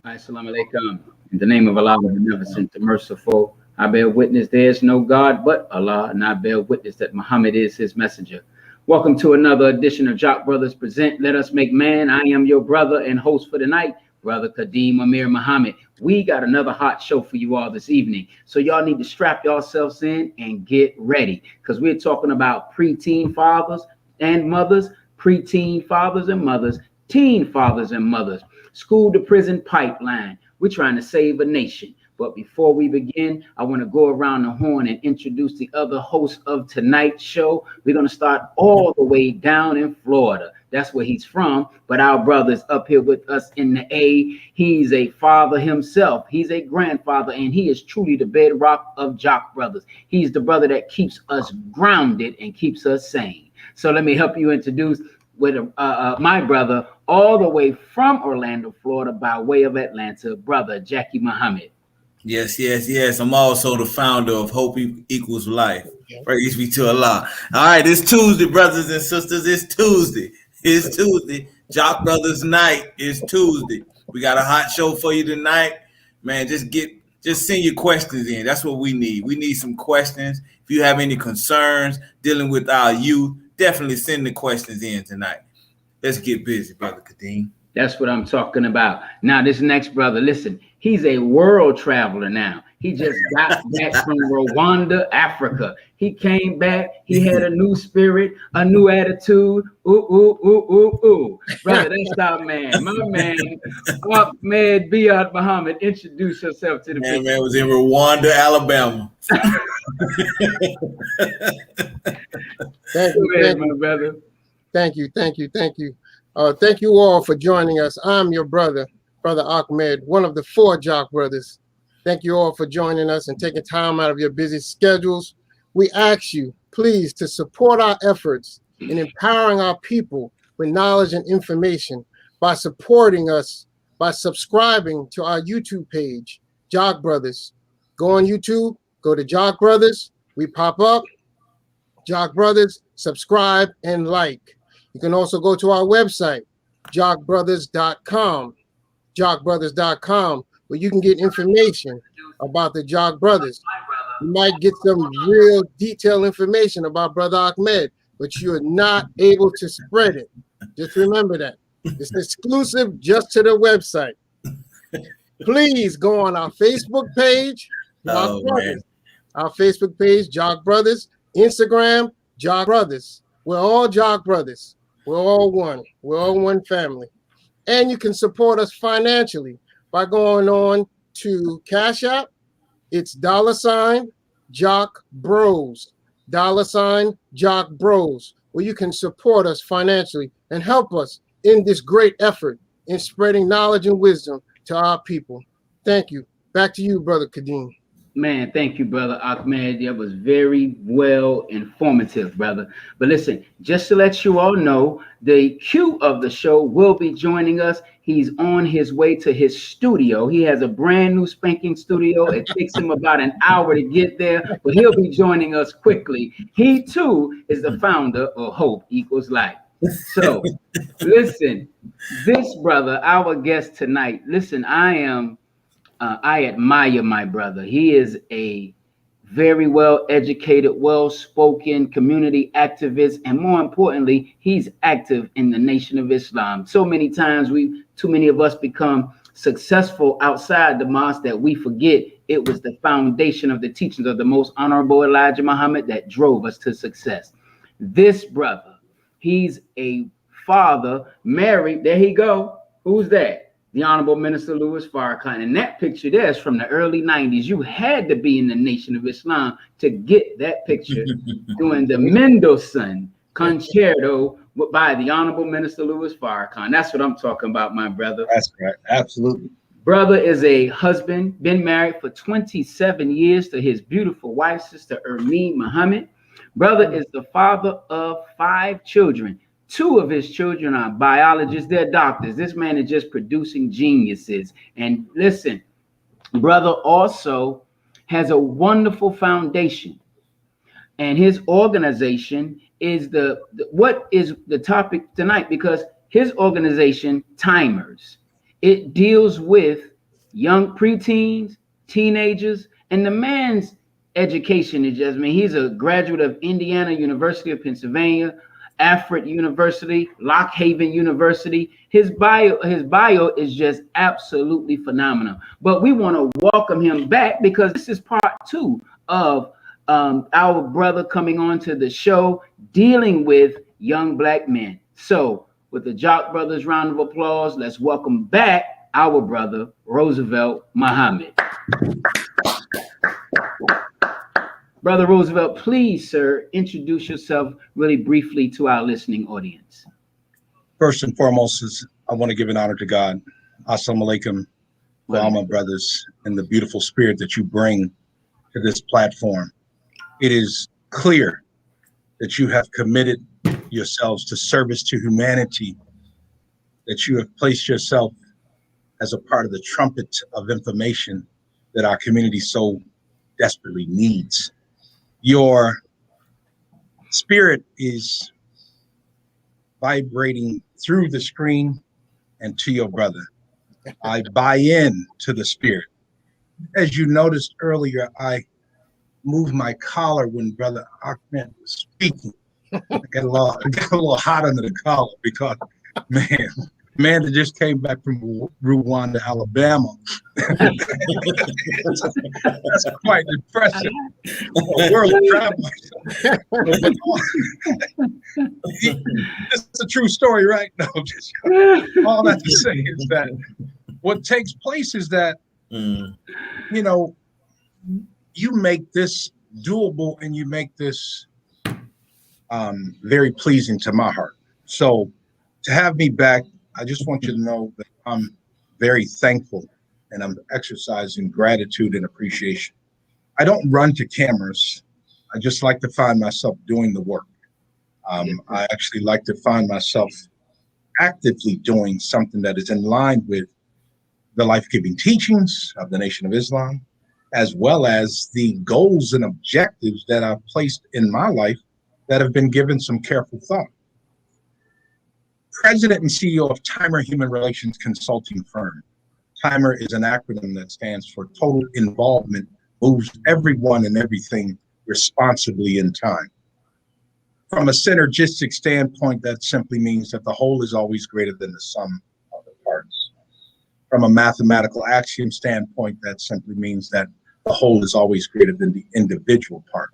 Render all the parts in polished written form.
Assalamu alaikum. In the name of Allah, the Beneficent, the Merciful, I bear witness there is no God but Allah, and I bear witness that Muhammad is his messenger. Welcome to another edition of JAKQ Brothers Present Let Us Make Man. I am your brother and host for the night, Brother Kadeem Amir Muhammad. We got another hot show for you all this evening. So y'all need to strap yourselves in and get ready, because we're talking about preteen fathers and mothers, preteen fathers and mothers, teen fathers and mothers, school to prison pipeline. We're trying to save a nation. But before we begin, I want to go around the horn and introduce the other host of tonight's show. We're going to start all the way down in Florida. That's where he's from. But our brother's up here with us in the A. He's a father himself. He's a grandfather, and he is truly the bedrock of JAKQ Brothers. He's the brother that keeps us grounded and keeps us sane. So let me help you introduce with my brother all the way from Orlando, Florida, by way of Atlanta, brother JAKQ Muhammad. Yes. I'm also the founder of Hope Equals Life. Praise be to Allah. All right, it's Tuesday, brothers and sisters. It's Tuesday. JAKQ Brothers Night is Tuesday. We got a hot show for you tonight. Man, just send your questions in. That's what we need. We need some questions. If you have any concerns dealing with our youth, definitely send the questions in tonight. Let's get busy, Brother Kadeem. That's what I'm talking about. Now, this next brother, listen, he's a world traveler now. He just got back from Rwanda, Africa. He came back. He had a new spirit, a new attitude. Ooh. Brother, that's our man. My man, Ahmed Biad Muhammad. Introduce yourself to the people. Man was in Rwanda, Alabama. Thank you, my brother. Thank you. Thank you all for joining us. I'm your brother, Brother Ahmed, one of the 4 JAKQ brothers. Thank you all for joining us and taking time out of your busy schedules. We ask you, please, to support our efforts in empowering our people with knowledge and information by supporting us, by subscribing to our YouTube page, JAKQ Brothers. Go on YouTube, go to JAKQ Brothers. We pop up, JAKQ Brothers, subscribe and like. You can also go to our website, jakqbrothers.com, jakqbrothers.com, where you can get information about the JAKQ Brothers. You might get some real detailed information about Brother Ahmed, but you're not able to spread it. Just remember that. It's exclusive just to the website. Please go on our Facebook page, JAKQ Brothers. Our Facebook page, JAKQ Brothers. Instagram, JAKQ Brothers. We're all JAKQ Brothers. We're all one. We're all one family. And you can support us financially by going on to Cash App. It's $JAKQ Bros. $JAKQ Bros, where you can support us financially and help us in this great effort in spreading knowledge and wisdom to our people. Thank you. Back to you, Brother Kadeem. Man, thank you, Brother Ahmed. That was very well informative, brother. But listen, just to let you all know, the Q of the show will be joining us. He's on his way to his studio. He has a brand new spanking studio. It takes him about an hour to get there, but he'll be joining us quickly. He, too, is the founder of Hope Equals Life. So, listen, this brother, our guest tonight, listen, I admire my brother. He is a very well-educated, well-spoken community activist, and more importantly, he's active in the Nation of Islam. So many times too many of us become successful outside the mosque that we forget it was the foundation of the teachings of the most honorable Elijah Muhammad that drove us to success. This brother, he's a father, married. There he go. Who's that? The Honorable Minister Louis Farrakhan. And that picture there is from the early 90s. You had to be in the Nation of Islam to get that picture doing the Mendelssohn Concerto by the Honorable Minister Louis Farrakhan. That's what I'm talking about, my brother. That's correct. Absolutely. Brother is a husband, been married for 27 years to his beautiful wife, Sister Ermeen Muhammad. Brother is the father of 5 children. 2 of his children are biologists. They're doctors. This man is just producing geniuses. And listen, brother also has a wonderful foundation. And his organization is what is the topic tonight, because his organization, Timers, it deals with young preteens, teenagers, and the man's education is just, I mean, he's a graduate of Indiana University of Pennsylvania, Alfred University, Lock Haven University. His bio is just absolutely phenomenal. But we want to welcome him back because this is part two of our brother coming on to the show dealing with young black men. So, with the JAKQ Brothers round of applause, let's welcome back our brother Roosevelt Muhammad. Brother Roosevelt, please, sir, introduce yourself really briefly to our listening audience. First and foremost is I want to give an honor to God. Assalamu alaikum for all my brothers and the beautiful spirit that you bring to this platform. It is clear that you have committed yourselves to service to humanity, that you have placed yourself as a part of the trumpet of information that our community so desperately needs. Your spirit is vibrating through the screen and to your brother. I buy in to the spirit. As you noticed earlier, I moved my collar when Brother Ahmed was speaking. I got a little hot under the collar because, man that just came back from Rwanda, Alabama. That's quite depressing. World travel. It's a true story, right? No, just all that to say is that what takes place is that you know, you make this doable and you make this very pleasing to my heart. So to have me back, I just want you to know that I'm very thankful and I'm exercising gratitude and appreciation. I don't run to cameras. I just like to find myself doing the work. I actually like to find myself actively doing something that is in line with the life-giving teachings of the Nation of Islam, as well as the goals and objectives that I've placed in my life that have been given some careful thought. President and CEO of Timer Human Relations Consulting Firm. Timer is an acronym that stands for Total Involvement, moves everyone and everything responsibly in time. From a synergistic standpoint, that simply means that the whole is always greater than the sum of the parts. From a mathematical axiom standpoint, that simply means that the whole is always greater than the individual part.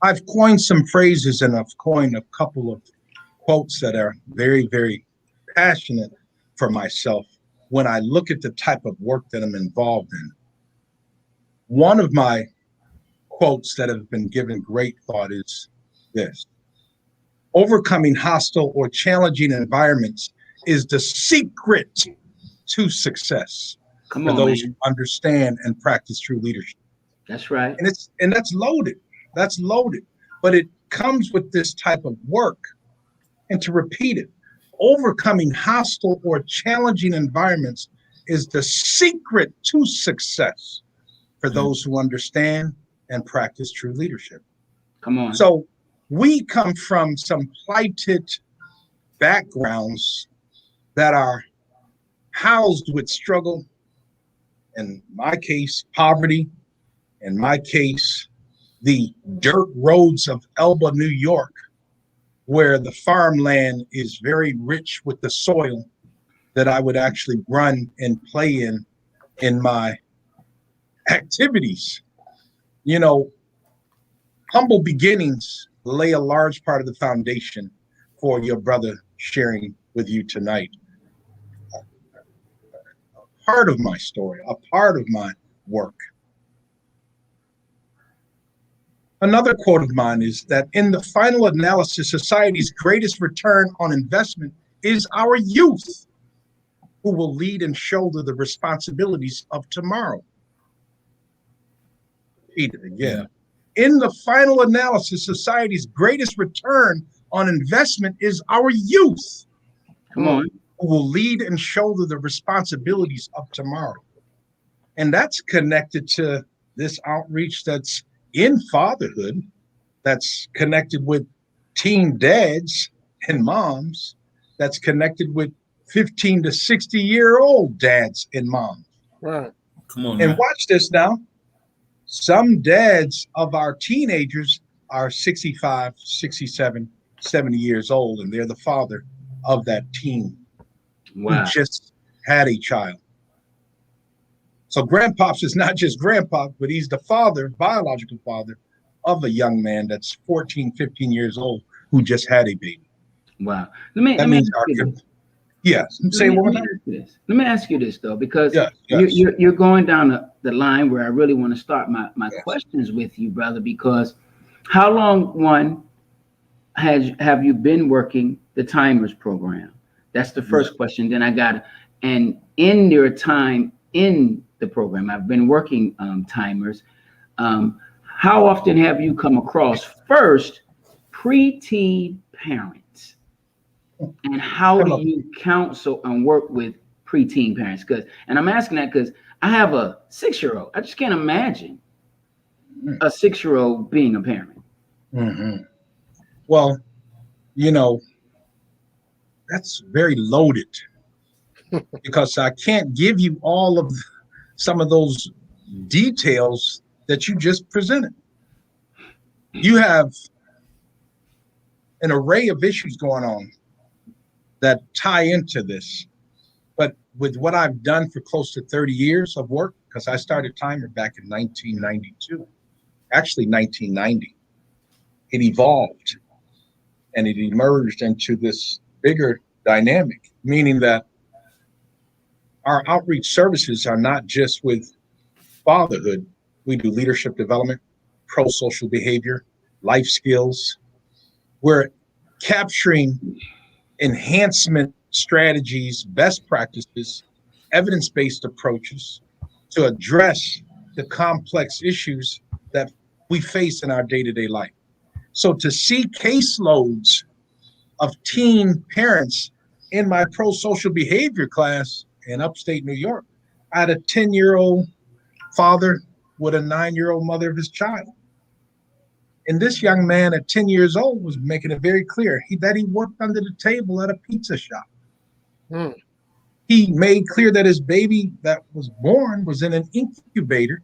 I've coined some phrases and I've coined a couple of quotes that are very, very passionate for myself when I look at the type of work that I'm involved in. One of my quotes that have been given great thought is this: overcoming hostile or challenging environments is the secret to success for those who understand and practice true leadership. That's right. And that's loaded. That's loaded. But it comes with this type of work. And to repeat it, overcoming hostile or challenging environments is the secret to success for those who understand and practice true leadership. Come on. So we come from some plighted backgrounds that are housed with struggle, in my case, poverty, in my case, the dirt roads of Elba, New York, where the farmland is very rich with the soil that I would actually run and play in my activities. You know, humble beginnings lay a large part of the foundation for your brother sharing with you tonight. A part of my story, a part of my work. Another quote of mine is that in the final analysis, society's greatest return on investment is our youth, who will lead and shoulder the responsibilities of tomorrow. Repeat it again. In the final analysis, society's greatest return on investment is our youth, Come on, who will lead and shoulder the responsibilities of tomorrow. And that's connected to this outreach that's in fatherhood, that's connected with teen dads and moms, that's connected with 15 to 60-year-old dads and moms. Right. Come on, And man. watch this now. Some dads of our teenagers are 65, 67, 70 years old, and they're the father of that teen who Wow. just had a child. So grandpops is not just grandpop, but he's the father, biological father of a young man that's 14, 15 years old who just had a baby. Wow. That Let me means ask you this. yes. Let Say it me, one let more me time. ask you this. Let me ask you this though, because Yes, yes, you're going down the line where I really want to start my yes. questions with you, brother. Because how long have you been working the timers program? That's the first question. Then I got, and in your time in the program, I've been working timers. How often have you come across first preteen parents? And how do Come up. you counsel and work with preteen parents? And I'm asking that because I have a 6-year-old. I just can't imagine a 6-year-old being a parent. Mm-hmm. Well, you know, that's very loaded because I can't give you all of some of those details that you just presented. You have an array of issues going on that tie into this. But with what I've done for close to 30 years of work, because I started Timer back in 1992, actually 1990, it evolved and it emerged into this bigger dynamic, meaning that our outreach services are not just with fatherhood. We do leadership development, pro-social behavior, life skills. We're capturing enhancement strategies, best practices, evidence-based approaches to address the complex issues that we face in our day-to-day life. So to see caseloads of teen parents in my pro-social behavior class in upstate New York, I had a 10-year-old father with a 9-year-old mother of his child. And this young man at 10 years old was making it very clear that he worked under the table at a pizza shop. Mm. He made clear that his baby that was born was in an incubator,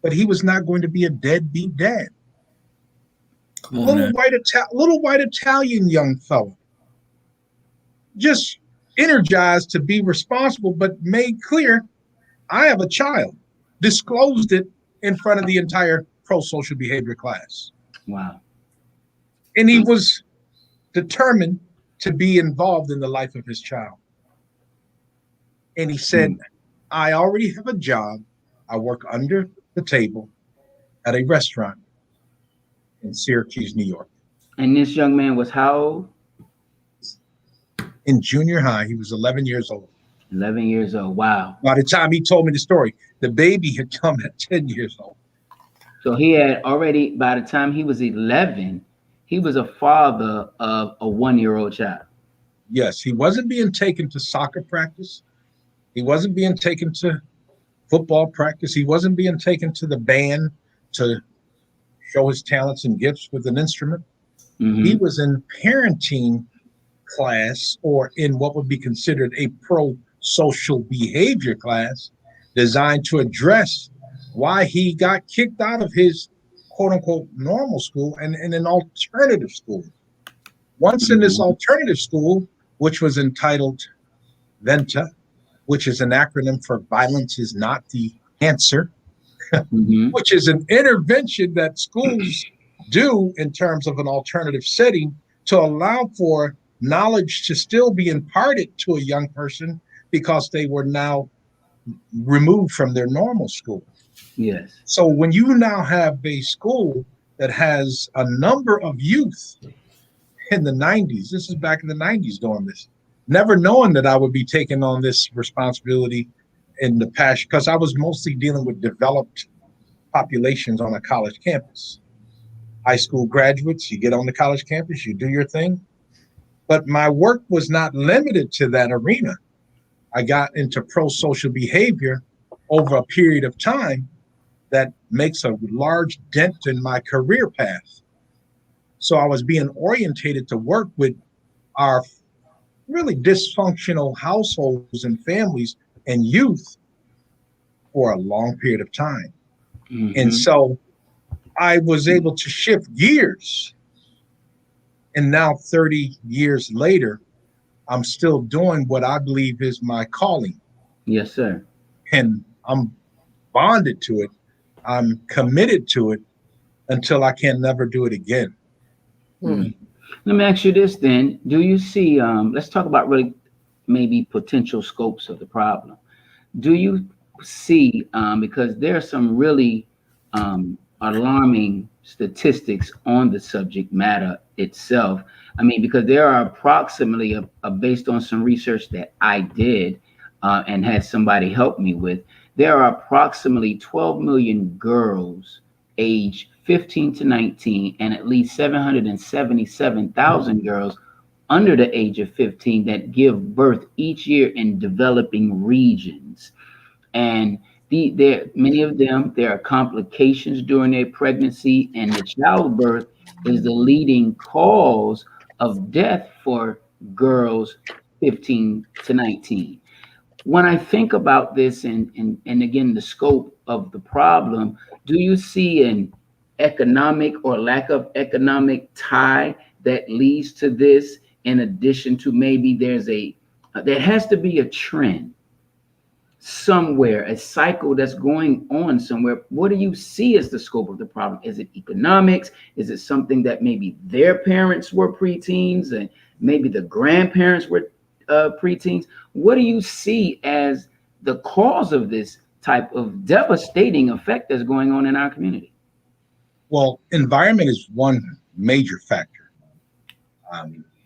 but he was not going to be a deadbeat dad. Come on, Little man. white Italian young fellow, just energized to be responsible, but made clear, I have a child, disclosed it in front of the entire pro-social behavior class. Wow. And he was determined to be involved in the life of his child. And he said, I already have a job. I work under the table at a restaurant in Syracuse, New York. And this young man was how old? In junior high, he was 11 years old. 11 years old. Wow. By the time he told me the story, the baby had come at 10 years old. So he had already, by the time he was 11, he was a father of a 1-year-old child. Yes, he wasn't being taken to soccer practice. He wasn't being taken to football practice. He wasn't being taken to the band to show his talents and gifts with an instrument. Mm-hmm. He was in parenting class, or in what would be considered a pro-social behavior class, designed to address why he got kicked out of his quote-unquote normal school and in an alternative school. Once in this alternative school, which was entitled VENTA, which is an acronym for Violence is Not the Answer, which is an intervention that schools do in terms of an alternative setting to allow for knowledge to still be imparted to a young person because they were now removed from their normal school. Yes. So when you now have a school that has a number of youth in the 90s, this is back in the 90s doing this, never knowing that I would be taking on this responsibility in the past, because I was mostly dealing with developed populations on a college campus. High school graduates, you get on the college campus, you do your thing. But my work was not limited to that arena. I got into pro-social behavior over a period of time that makes a large dent in my career path. So I was being orientated to work with our really dysfunctional households and families and youth for a long period of time. Mm-hmm. And so I was able to shift gears. And now 30 years later, I'm still doing what I believe is my calling. Yes, sir. And I'm bonded to it. I'm committed to it until I can never do it again. Mm. Let me ask you this then. Do you see, let's talk about really maybe potential scopes of the problem. Do you see, because there are some really alarming statistics on the subject matter itself. I mean, because there are approximately, based on some research that I did and had somebody help me with, there are approximately 12 million girls aged 15 to 19 and at least 777,000 girls under the age of 15 that give birth each year in developing regions. And many of them, there are complications during their pregnancy, and the childbirth is the leading cause of death for girls 15 to 19. When I think about this and again the scope of the problem, do you see an economic or lack of economic tie that leads to this, in addition to maybe there has to be a trend somewhere, a cycle that's going on somewhere? What do you see as the scope of the problem? Is it economics? Is it something that maybe their parents were preteens and maybe the grandparents were preteens? What do you see as the cause of this type of devastating effect that's going on in our community? Well, environment is one major factor.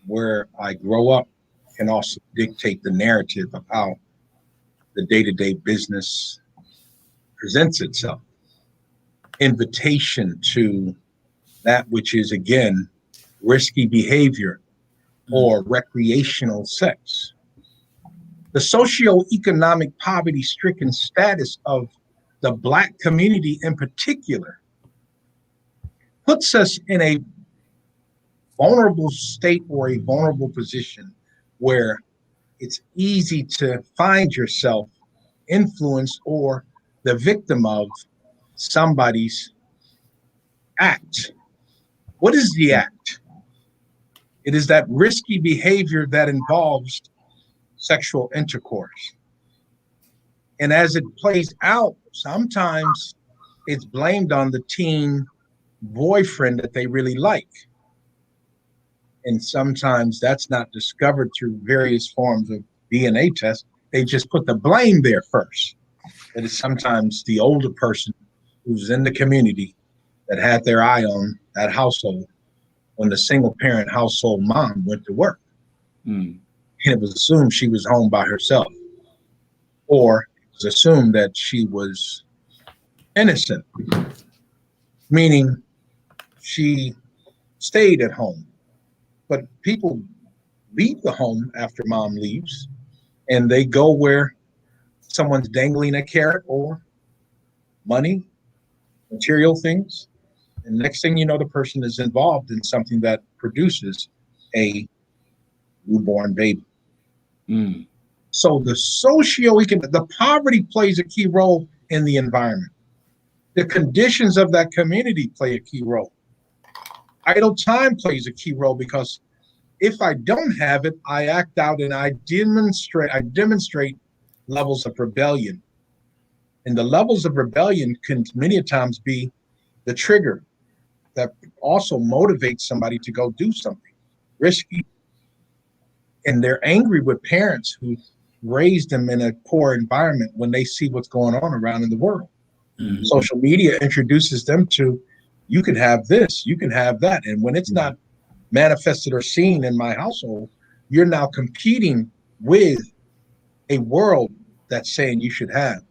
Where I grow up can also dictate the narrative of how the day-to-day business presents itself. Invitation to that which is, again, risky behavior or recreational sex. The socioeconomic poverty-stricken status of the Black community in particular puts us in a vulnerable state or a vulnerable position where it's easy to find yourself influenced or the victim of somebody's act. What is the act? It is that risky behavior that involves sexual intercourse. And as it plays out, sometimes it's blamed on the teen boyfriend that they really like. And sometimes that's not discovered through various forms of DNA tests. They just put the blame there first. It is sometimes the older person who's in the community that had their eye on that household when the single parent household mom went to work. And it was assumed she was home by herself, or it was assumed that she was innocent, meaning she stayed at home. But people leave the home after mom leaves, and they go where someone's dangling a carrot or money, material things. And next thing you know, the person is involved in something that produces a newborn baby. So the socioeconomic, the poverty plays a key role in the environment. The conditions of that community play a key role. Idle time plays a key role, because if I don't have it, I act out and I demonstrate levels of rebellion. And the levels of rebellion can many times be the trigger that also motivates somebody to go do something risky. And they're angry with parents who raised them in a poor environment when they see what's going on around in the world. Social media introduces them to, you can have this, you can have that. And when it's not manifested or seen in my household, you're now competing with a world that's saying you should have,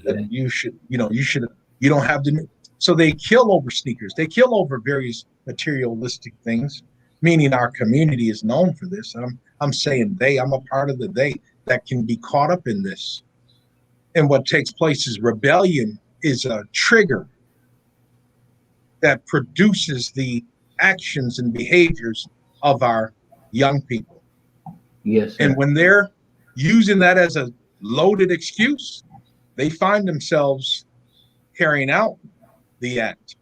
that you should, you don't have the. So they kill over sneakers. They kill over various materialistic things, meaning our community is known for this. I'm saying I'm a part of the they that can be caught up in this. And what takes place is rebellion is a trigger that produces the actions and behaviors of our young people. Yes, sir. And when they're using that as a loaded excuse, they find themselves carrying out the act.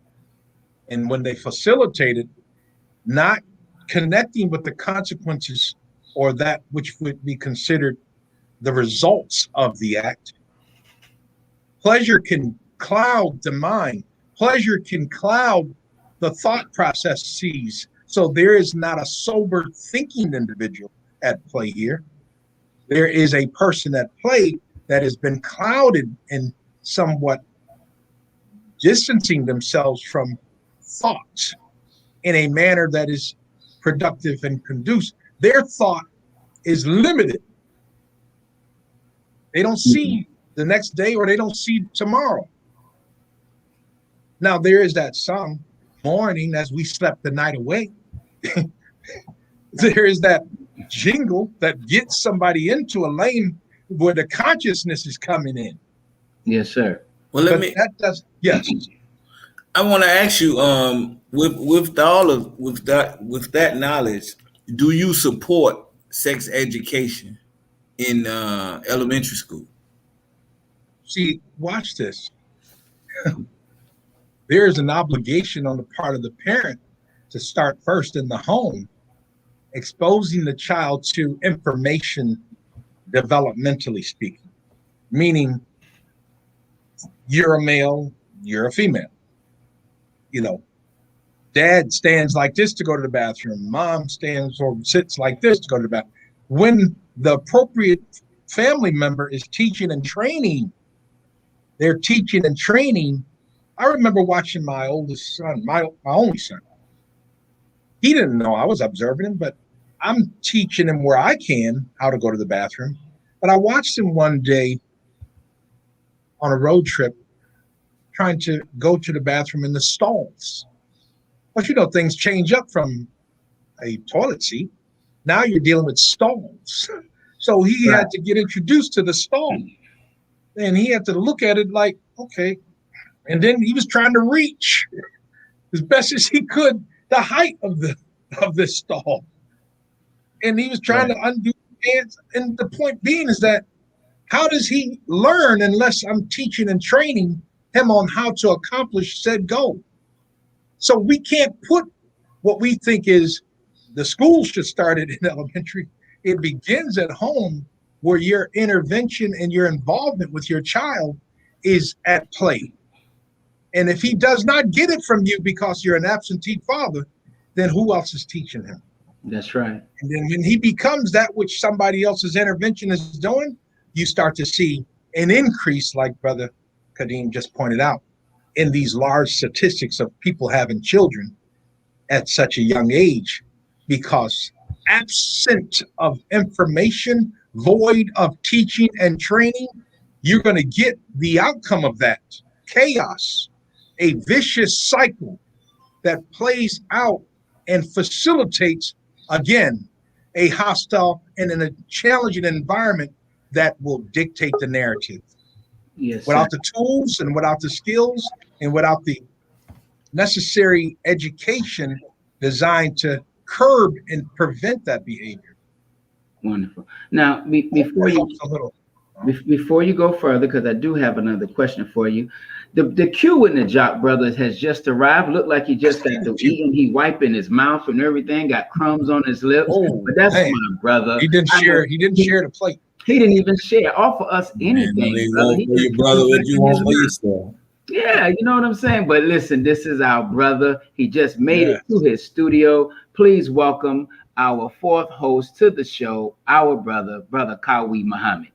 And when they facilitate it, not connecting with the consequences or that which would be considered the results of the act, pleasure can cloud the mind. Pleasure can cloud the thought processes. So there is not a sober thinking individual at play here. There is a person at play that has been clouded and somewhat distancing themselves from thoughts in a manner that is productive and conducive. Their thought is limited. They don't see the next day, or they don't see tomorrow. Now, there is that song, Morning as We Slept the Night Away. There is that jingle that gets somebody into a lane where the consciousness is coming in. Yes, sir. Well, Yes. I want to ask you, with that knowledge, do you support sex education in elementary school? See, watch this. There is an obligation on the part of the parent to start first in the home, exposing the child to information developmentally speaking, meaning you're a male, you're a female. You know, dad stands like this to go to the bathroom. Mom stands or sits like this to go to the bathroom. When the appropriate family member is teaching and training, they're teaching and training. I remember watching my oldest son, my only son. He didn't know I was observing him, but I'm teaching him where I can how to go to the bathroom. But I watched him one day on a road trip trying to go to the bathroom in the stalls. But you know, things change up from a toilet seat. Now you're dealing with stalls. So he had to get introduced to the stall. And he had to look at it like, okay. And then he was trying to reach as best as he could the height of the stall. And he was trying to undo hands. And the point being is that how does he learn unless I'm teaching and training him on how to accomplish said goal? So we can't put what we think is the school should start it in elementary. It begins at home, where your intervention and your involvement with your child is at play. And if he does not get it from you because you're an absentee father, then who else is teaching him? That's right. And then when he becomes that which somebody else's intervention is doing, you start to see an increase, like Brother Kadeem just pointed out, in these large statistics of people having children at such a young age, because absent of information, void of teaching and training, you're going to get the outcome of that chaos, a vicious cycle that plays out and facilitates, again, a hostile and in a challenging environment that will dictate the narrative. Yes, without the tools and without the skills and without the necessary education designed to curb and prevent that behavior. Wonderful. Now, before you go further, because I do have another question for you. The Q in the JAKQ Brothers has just arrived. Looked like he just got to eat, and he wiping his mouth and everything, got crumbs on his lips. But that's my brother. He didn't share the plate. He didn't even share, offer us anything. Brother, what you want for yourself. Yeah, you know what I'm saying? But listen, this is our brother. He just made it to his studio. Please welcome our fourth host to the show, our brother Kawi Muhammad.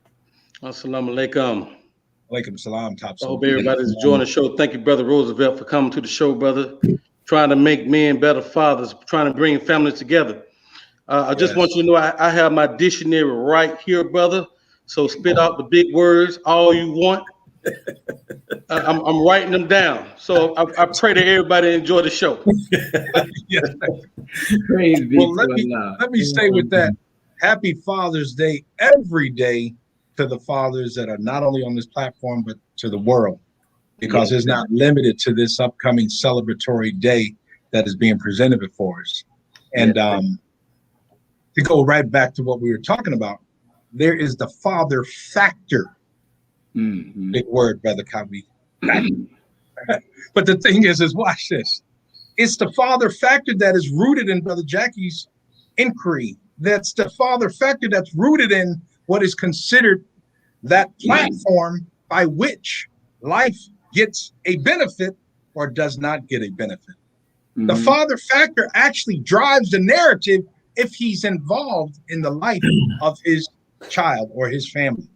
Assalamu alaikum. Alaikum salam. I hope everybody's enjoying the show. Thank you, Brother Roosevelt, for coming to the show, brother. Trying to make men better fathers, trying to bring families together. I just want you to know I have my dictionary right here, brother. So spit out the big words, all you want. I'm writing them down. So I pray that everybody enjoy the show. Praise be well, let me stay with that. Happy Father's Day every day to the fathers that are not only on this platform, but to the world, because it's not limited to this upcoming celebratory day that is being presented before us. And to go right back to what we were talking about, there is the father factor Mm-hmm. Big word, Brother Kabi. But the thing is watch this. It's the father factor that is rooted in Brother Jackie's inquiry. That's the father factor that's rooted in what is considered that platform by which life gets a benefit or does not get a benefit. The father factor actually drives the narrative if he's involved in the life of his child or his family.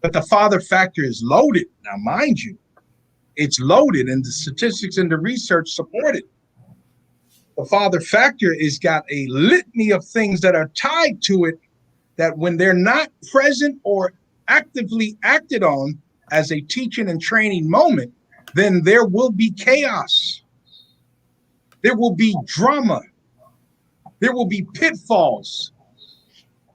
But the father factor is loaded. Now, mind you, it's loaded, and the statistics and the research support it. The father factor is got a litany of things that are tied to it that when they're not present or actively acted on as a teaching and training moment, then there will be chaos. There will be drama. There will be pitfalls.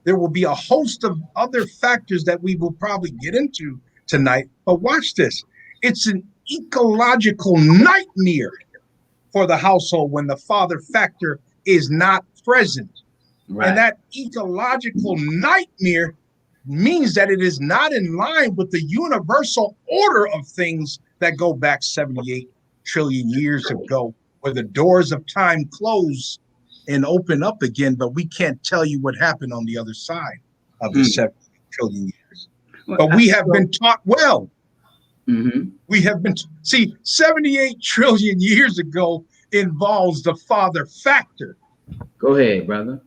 There will be a host of other factors that we will probably get into tonight. But watch this. It's an ecological nightmare for the household when the father factor is not present. Right. And that ecological nightmare means that it is not in line with the universal order of things that go back 78 trillion years ago, where the doors of time close and open up again, but we can't tell you what happened on the other side of the 7 trillion years. But we have been taught well. We have been, 78 trillion years ago involves the father factor. Go ahead, brother.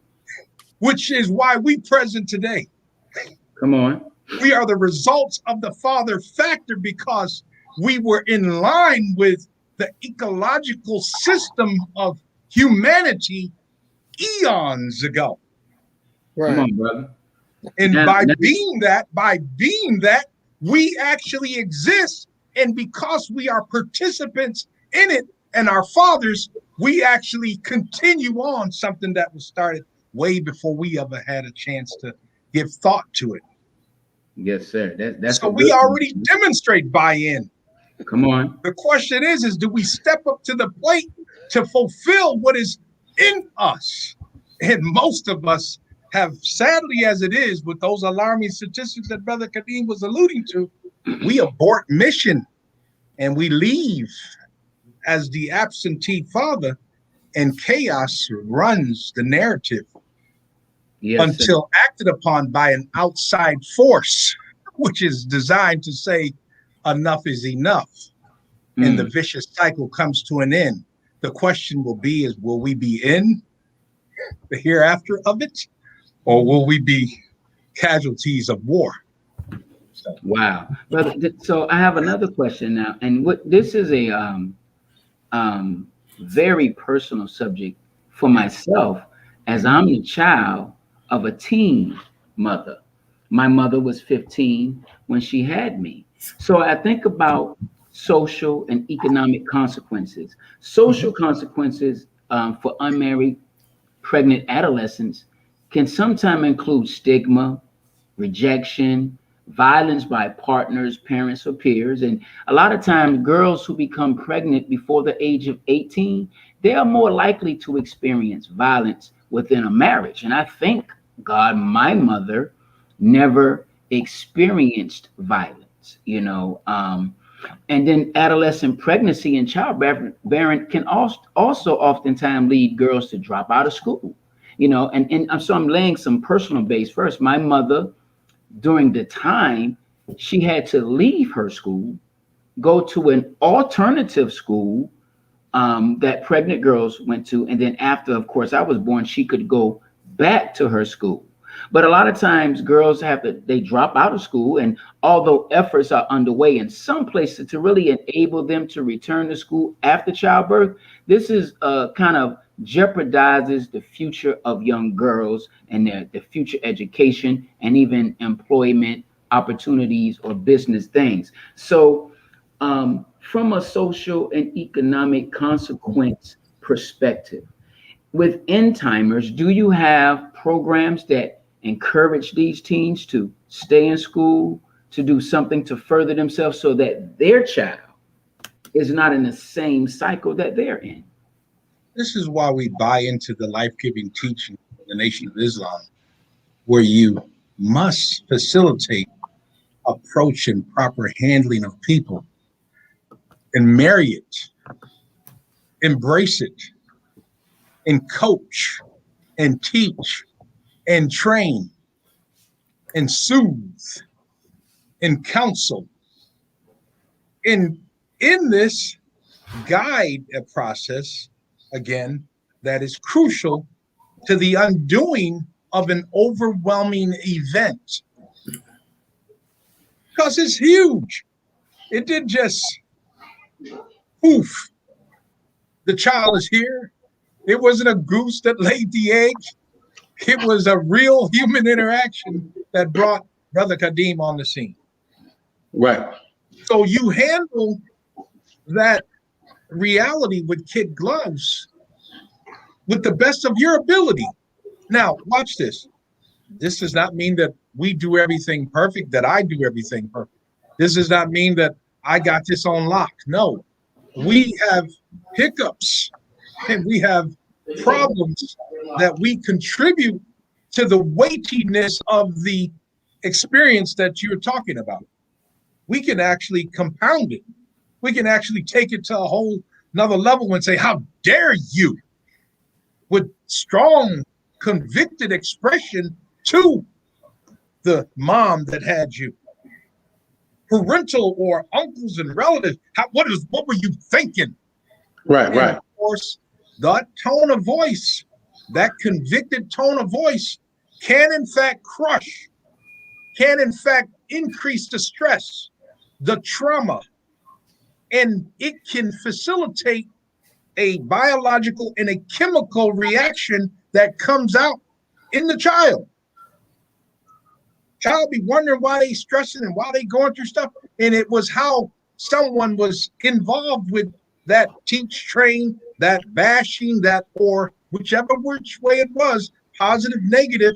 Which is why we present today. Come on. We are the results of the father factor because we were in line with the ecological system of humanity eons ago. Right. Come on, brother. And by being that, we actually exist. And because we are participants in it and our fathers, we actually continue on something that was started way before we ever had a chance to give thought to it. Yes, sir. That's so we already demonstrate buy-in. Come on. The question is do we step up to the plate to fulfill what is in us? And most of us have, sadly as it is, with those alarming statistics that Brother Kadeem was alluding to, we abort mission and we leave as the absentee father, and chaos runs the narrative until acted upon by an outside force, which is designed to say enough is enough. And the vicious cycle comes to an end. The question will be will we be in the hereafter of it, or will we be casualties of war? Wow. So I have another question now, and this is a very personal subject for myself, as I'm the child of a teen mother. My mother was 15 when she had me. So I think about social and economic consequences. Social consequences for unmarried pregnant adolescents can sometimes include stigma, rejection, violence by partners, parents, or peers. And a lot of times girls who become pregnant before the age of 18, they are more likely to experience violence within a marriage. And I thank God my mother never experienced violence, and then adolescent pregnancy and childbearing can also oftentimes lead girls to drop out of school, and so I'm laying some personal base first. My mother, during the time, she had to leave her school, go to an alternative school that pregnant girls went to. And then after, of course, I was born, she could go back to her school. But a lot of times girls they drop out of school. And although efforts are underway in some places to really enable them to return to school after childbirth, this is kind of jeopardizes the future of young girls and their future education and even employment opportunities or business things. So from a social and economic consequence perspective, with end timers, do you have programs that encourage these teens to stay in school, to do something to further themselves so that their child is not in the same cycle that they're in? This is why we buy into the life-giving teaching of the Nation of Islam, where you must facilitate approach and proper handling of people, and marry it, embrace it, and coach and teach and train and soothe and counsel. And in this guide a process, again, that is crucial to the undoing of an overwhelming event. Because it's huge. It didn't just poof, the child is here. It wasn't a goose that laid the egg. It was a real human interaction that brought Brother Kadeem on the scene. Right. So you handle that reality with kid gloves with the best of your ability. Now, watch this. This does not mean that we do everything perfect, that I do everything perfect. This does not mean that I got this on lock. No, we have hiccups and we have problems that we contribute to the weightiness of the experience that you're talking about. We can actually compound it. We can actually take it to a whole another level and say, how dare you, with strong, convicted expression to the mom that had you. Parental or uncles and relatives, what were you thinking? Right, and right. Of course, that tone of voice, that convicted tone of voice can in fact crush, can in fact increase the stress, the trauma, and it can facilitate a biological and a chemical reaction that comes out in the child. Child be wondering why they stressing and why they going through stuff. And it was how someone was involved with that teach, train, that bashing, that, or whichever which way it was, positive, negative,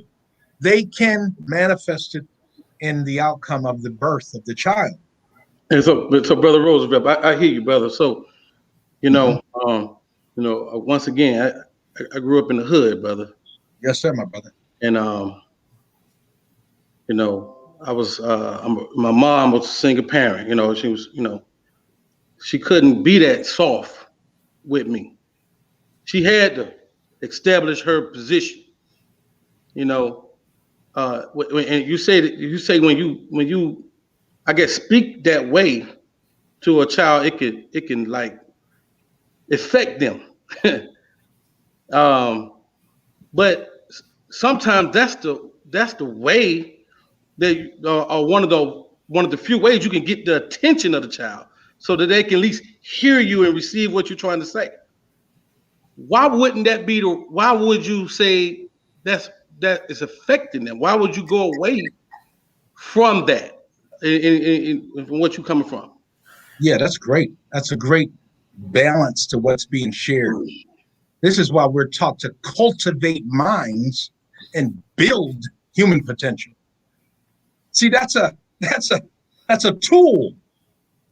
they can manifest it in the outcome of the birth of the child. And so Brother Roosevelt, I hear you, brother. So, once again, I grew up in the hood, brother. Yes, sir, my brother. And I was my mom was a single parent. She was, she couldn't be that soft with me. She had to establish her position. And you say when you I guess speak that way to a child, it can like affect them. But sometimes that's the way that one of the few ways you can get the attention of the child, so that they can at least hear you and receive what you're trying to say. Why wouldn't that be why would you say that is affecting them? Why would you go away from that from what you're coming from? Yeah, that's great. That's a great balance to what's being shared. This is why we're taught to cultivate minds and build human potential. See, that's a tool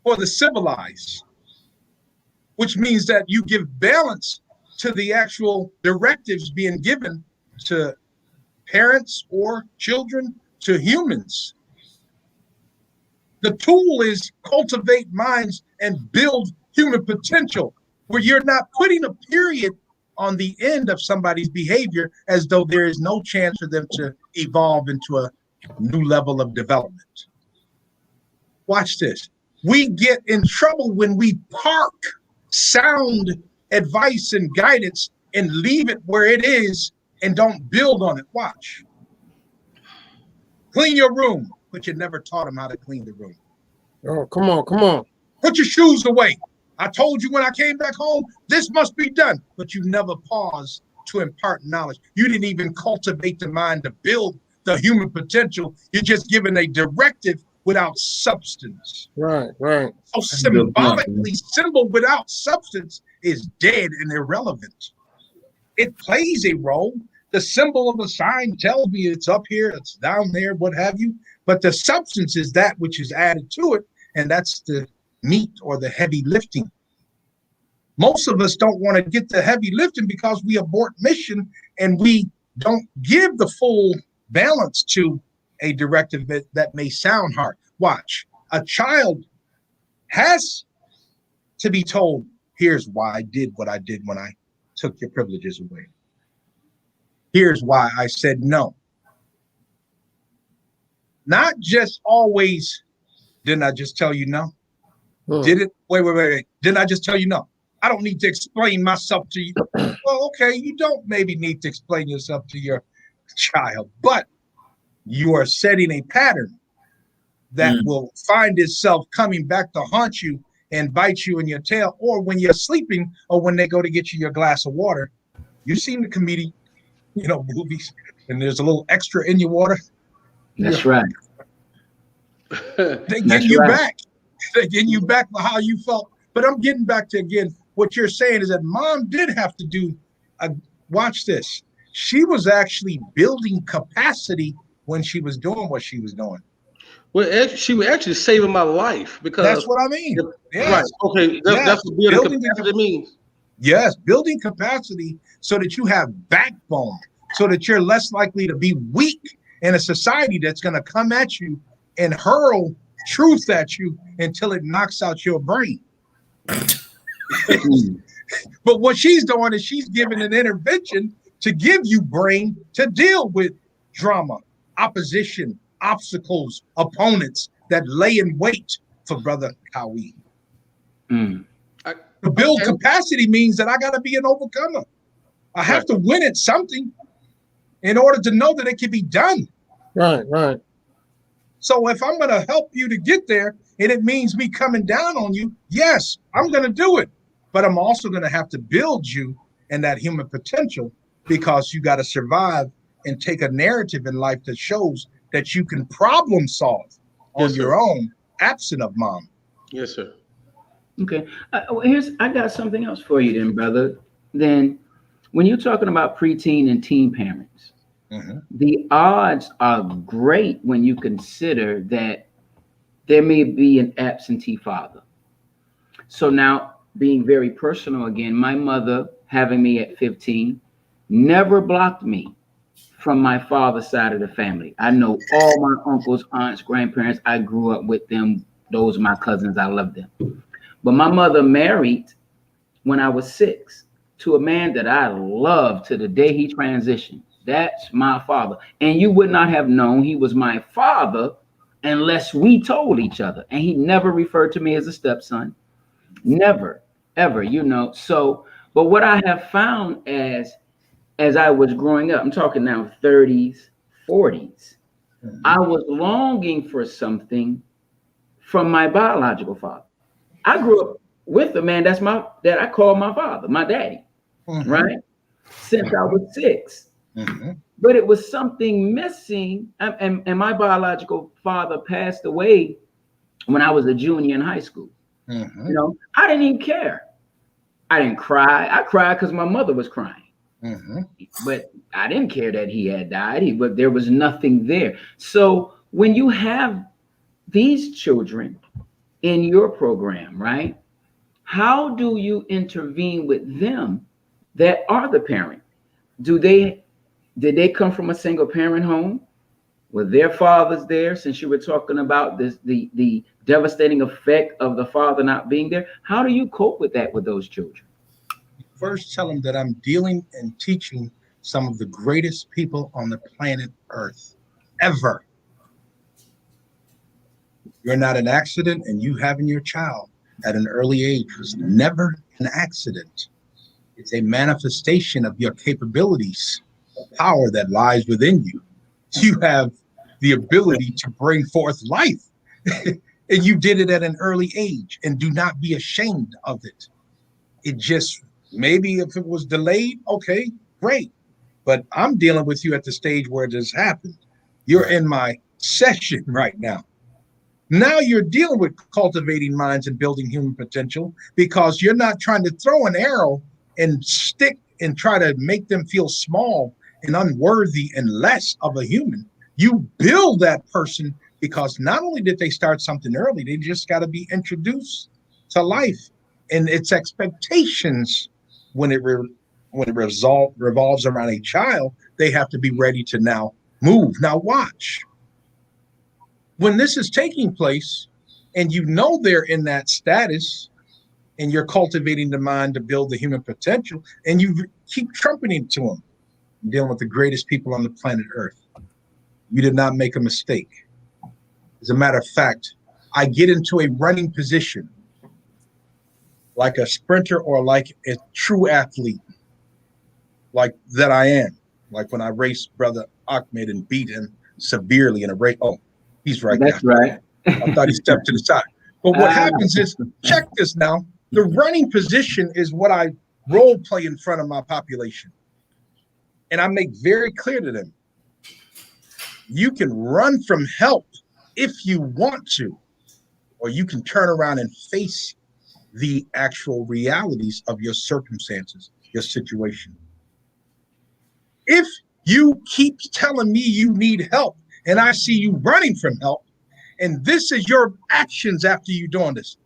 for the civilized, which means that you give balance to the actual directives being given to parents or children, to humans. The tool is cultivate minds and build human potential, where you're not putting a period on the end of somebody's behavior as though there is no chance for them to evolve into a new level of development. Watch this. We get in trouble when we park sound advice and guidance and leave it where it is and don't build on it. Watch. Clean your room, but you never taught them how to clean the room. Oh, come on. Put your shoes away. I told you when I came back home, this must be done, but you never paused to impart knowledge. You didn't even cultivate the mind to build the human potential. You're just giving a directive without substance. Right. So symbolically, symbol without substance is dead and irrelevant. It plays a role. The symbol of a sign tells me it's up here, it's down there, what have you. But the substance is that which is added to it, and that's the meat or the heavy lifting. Most of us don't want to get the heavy lifting because we abort mission and we don't give the full balance to a directive that may sound hard. Watch, a child has to be told, here's why I did what I did when I took your privileges away. Here's why I said no. Not just always, didn't I just tell you no? Did it? Wait. Didn't I just tell you no? I don't need to explain myself to you. Well, okay, you don't maybe need to explain yourself to your child, but you are setting a pattern that will find itself coming back to haunt you and bite you in your tail, or when you're sleeping, or when they go to get you your glass of water. You've seen the comedian, movies, and there's a little extra in your water. That's right. They get you back. They get you back for how you felt. But I'm getting back to, again, what you're saying is that mom did have to do, watch this. She was actually building capacity when she was doing what she was doing. Well, she was actually saving my life, because that's what I mean. Yes. Right. Okay. That's what building capacity means. Yes, building capacity so that you have backbone, so that you're less likely to be weak in a society that's going to come at you and hurl truth at you until it knocks out your brain. But what she's doing is she's giving an intervention to give you brain to deal with drama, opposition, obstacles, opponents that lay in wait for Brother Kawi. To build capacity means that I got to be an overcomer. I have to win at something in order to know that it can be done. Right. So if I'm going to help you to get there, and it means me coming down on you, yes, I'm going to do it. But I'm also going to have to build you and that human potential, because you got to survive and take a narrative in life that shows that you can problem solve on your own, absent of mom. Yes, sir. Okay. I got something else for you then, brother. Then when you're talking about preteen and teen parents, the odds are great when you consider that there may be an absentee father. So now, being very personal again, my mother, having me at 15, never blocked me from my father's side of the family. I know all my uncles, aunts, grandparents. I grew up with them. Those are my cousins. I love them. But my mother married when I was 6 to a man that I loved to the day he transitioned. That's my father. And you would not have known he was my father unless we told each other. And he never referred to me as a stepson. Never, ever, So, but what I have found as I was growing up, I'm talking now 30s, 40s, I was longing for something from my biological father. I grew up with a man that I call my father, my daddy, right? Since I was 6. But it was something missing. And my biological father passed away when I was a junior in high school. I didn't even care. I didn't cry. I cried because my mother was crying. But I didn't care that he had died. But there was nothing there. So when you have these children in your program, right? How do you intervene with them that are the parent? Did they come from a single parent home? Were their fathers there? Since you were talking about the devastating effect of the father not being there, how do you cope with that with those children? First, tell them that I'm dealing and teaching some of the greatest people on the planet Earth ever. You're not an accident, and you having your child at an early age was never an accident. It's a manifestation of your capabilities, the power that lies within you. You have the ability to bring forth life. And you did it at an early age, and do not be ashamed of it. It just, maybe if it was delayed, okay, great. But I'm dealing with you at the stage where this happened. You're in my session right now. Now you're dealing with cultivating minds and building human potential, because you're not trying to throw an arrow and stick and try to make them feel small and unworthy and less of a human. You build that person, because not only did they start something early, they just got to be introduced to life and its expectations. When it revolves around a child, they have to be ready to now move. Now watch. when this is taking place and you know they're in that status and you're cultivating the mind to build the human potential and you keep trumpeting to them, dealing with the greatest people on the planet Earth. You did not make a mistake. As a matter of fact, I get into a running position like a sprinter or like a true athlete, like that I am. Like when I raced Brother Ahmed and beat him severely in a race. Oh, he's right there. That's right. I thought he stepped to the side. But what happens is, check this now. The running position is what I role play in front of my population. And I make very clear to them, you can run from help if you want to, or you can turn around and face the actual realities of your circumstances, your situation. If you keep telling me you need help and I see you running from help, and this is your actions after you doing this,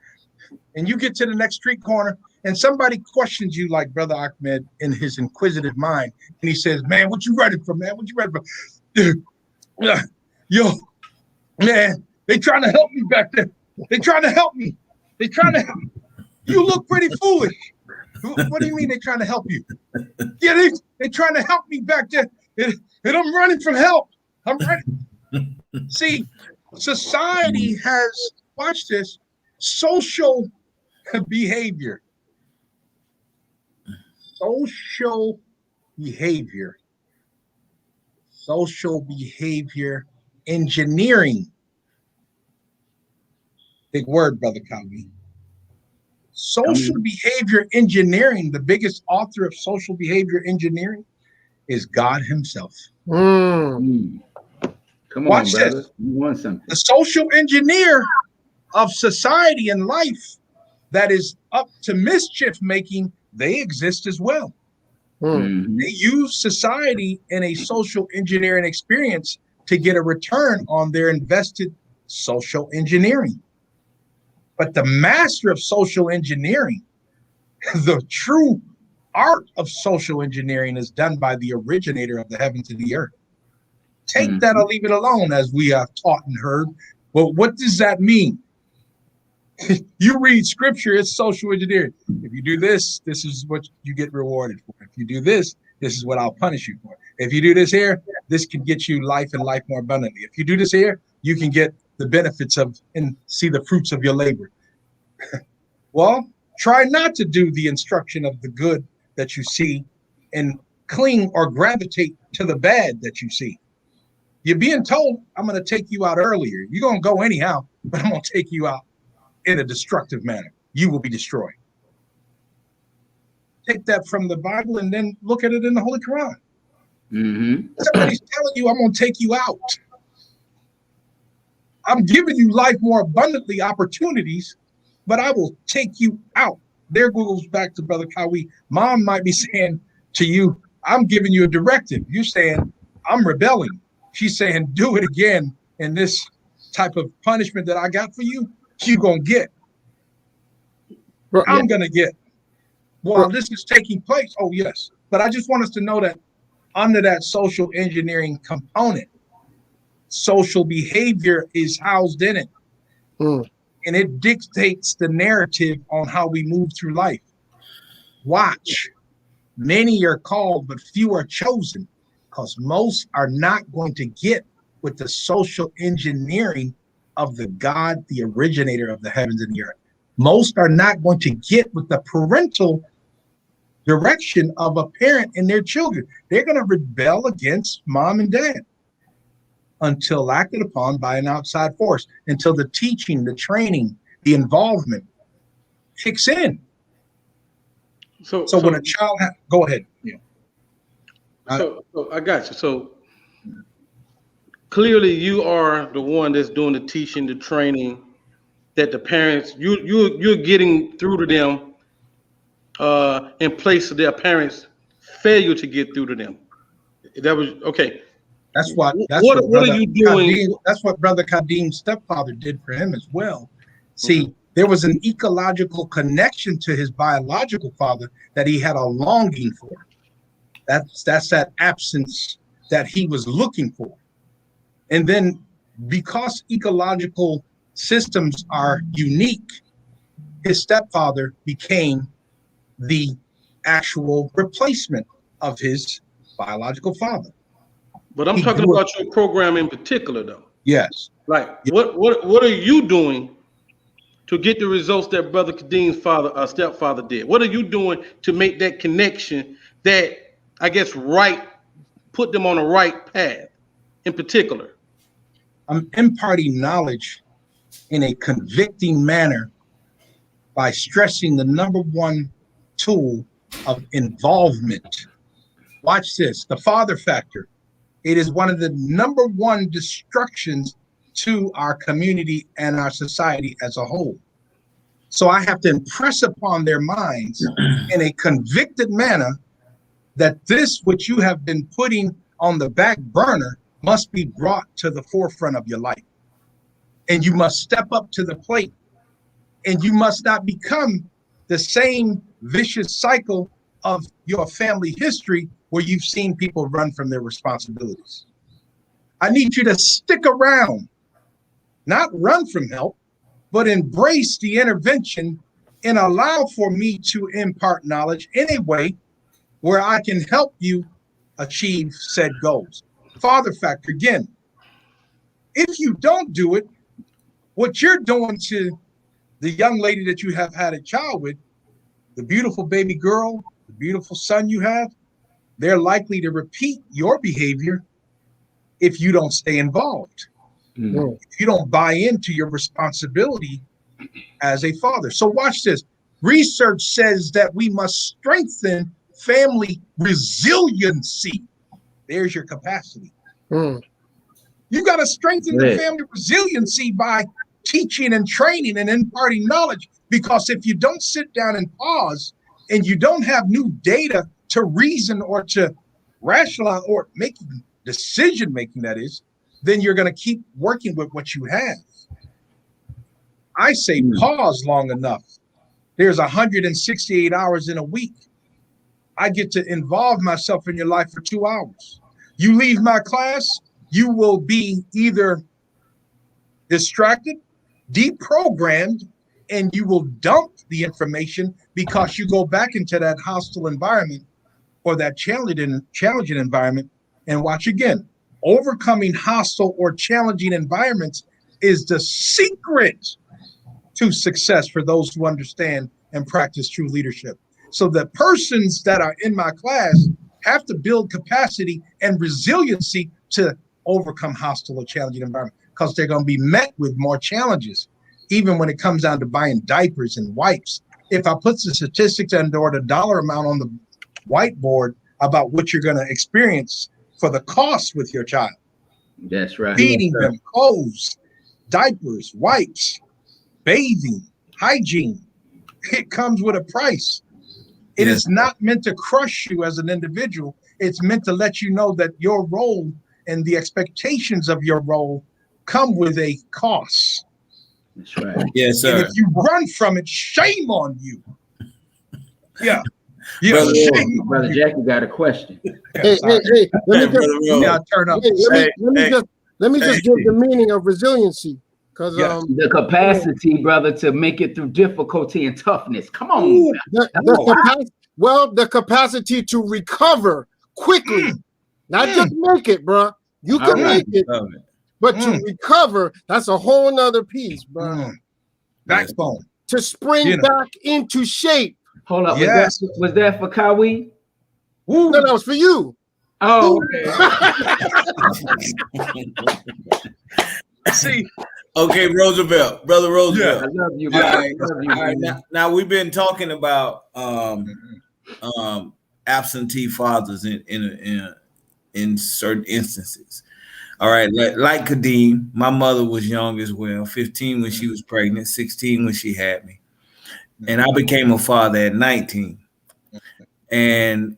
and you get to the next street corner and somebody questions you like Brother Ahmed in his inquisitive mind, and he says, man, what you running from, man? What you running from? Yo, man, they trying to help me back there. They trying to help me. They trying to help me. You look pretty foolish. What do you mean they trying to help you? Yeah, they trying to help me back there. And I'm running from help. I'm running. See, society has, watch this, social behavior. Social behavior. Social behavior engineering. Big word, Brother Calvi. Social behavior engineering, the biggest author of social behavior engineering is God himself. Come Watch on, brother. this. You want something. The social engineer of society and life that is up to mischief making, they exist as well. They use society in a social engineering experience to get a return on their invested social engineering. But the master of social engineering, the true art of social engineering, is done by the originator of the heavens and the earth. Take that or leave it alone, as we have taught and heard. Well, what does that mean? You read scripture, it's social engineering. If you do this, this is what you get rewarded for. If you do this, this is what I'll punish you for. If you do this here, this can get you life and life more abundantly. If you do this here, you can get the benefits of and see the fruits of your labor. Well, try not to do the instruction of the good that you see and cling or gravitate to the bad that you see. You're being told, I'm going to take you out earlier. You're going to go anyhow, but I'm going to take you out in a destructive manner. You will be destroyed. Take that from the Bible and then look at it in the Holy Quran. Somebody's telling you, I'm going to take you out. I'm giving you life more abundantly opportunities, but I will take you out. There goes back to Brother Kawi. Mom might be saying to you, I'm giving you a directive. You're saying, I'm rebelling. She's saying, do it again. And this type of punishment that I got for you, you're going to get. I'm going to get. While this is taking place, oh, yes. But I just want us to know that under that social engineering component, social behavior is housed in it. And it dictates the narrative on how we move through life. Watch. Many are called, but few are chosen, because most are not going to get with the social engineering of the God, the originator of the heavens and the earth. Most are not going to get with the parental direction of a parent and their children. They're going to rebel against mom and dad until acted upon by an outside force, until the teaching, the training, the involvement kicks in. So when a child go ahead. Yeah. So I got you. So clearly you are the one that's doing the teaching, the training, that the parents, you're getting through to them in place of their parents' failure to get through to them. That was okay. That's what are you doing? That's what Brother Kadim's stepfather did for him as well. See, there was an ecological connection to his biological father that he had a longing for. That's that absence that he was looking for. And then because ecological systems are unique, his stepfather became the actual replacement of his biological father. But I'm talking about your program in particular, though. Yes. Like, what are you doing to get the results that Brother Kadeem's stepfather did? What are you doing to make that connection that, I guess, put them on the right path in particular? I'm imparting knowledge in a convicting manner by stressing the number one tool of involvement. Watch this, the father factor. It is one of the number one destructions to our community and our society as a whole. So I have to impress upon their minds in a convicted manner that this, which you have been putting on the back burner, must be brought to the forefront of your life. And you must step up to the plate. And you must not become the same vicious cycle of your family history where you've seen people run from their responsibilities. I need you to stick around, not run from help, but embrace the intervention and allow for me to impart knowledge in a way where I can help you achieve said goals. Father factor, again, if you don't do it, what you're doing to the young lady that you have had a child with, the beautiful baby girl, the beautiful son you have, they're likely to repeat your behavior if you don't stay involved. Mm-hmm. If you don't buy into your responsibility as a father. So watch this. Research says that we must strengthen family resiliency. There's your capacity. You got to strengthen the family resiliency by teaching and training and imparting knowledge, because if you don't sit down and pause and you don't have new data to reason or to rationalize or make decision making, that is, then you're going to keep working with what you have. I say pause long enough. There's 168 hours in a week. I get to involve myself in your life for 2 hours. You leave my class, you will be either distracted, deprogrammed, and you will dump the information because you go back into that hostile environment or that challenging environment. And watch again, overcoming hostile or challenging environments is the secret to success for those who understand and practice true leadership. So the persons that are in my class have to build capacity and resiliency to overcome hostile or challenging environment, because they're going to be met with more challenges, even when it comes down to buying diapers and wipes. If I put the statistics and or the dollar amount on the whiteboard about what you're going to experience for the cost with your child, that's right, feeding them, clothes, diapers, wipes, bathing, hygiene, it comes with a price. It is not meant to crush you as an individual. It's meant to let you know that your role and the expectations of your role come with a cost. That's right. Yes, sir. And if you run from it, shame on you. Yeah. Brother Jack, you got a question. Hey, let me just give the meaning of resiliency. Because the capacity, brother, to make it through difficulty and toughness. Come on. The capacity to recover quickly. Not just make it, bro. You can make it, but to recover, that's a whole nother piece, bro. Backbone. To spring back into shape. Hold up. Was that for Kawi? No, that was for you. Oh, See. Okay, Roosevelt, brother Roosevelt. Yeah, I love you, guys. All right. Now we've been talking about absentee fathers in certain instances. All right, like Kadeem, my mother was young as well, 15 when she was pregnant, 16 when she had me. And I became a father at 19. And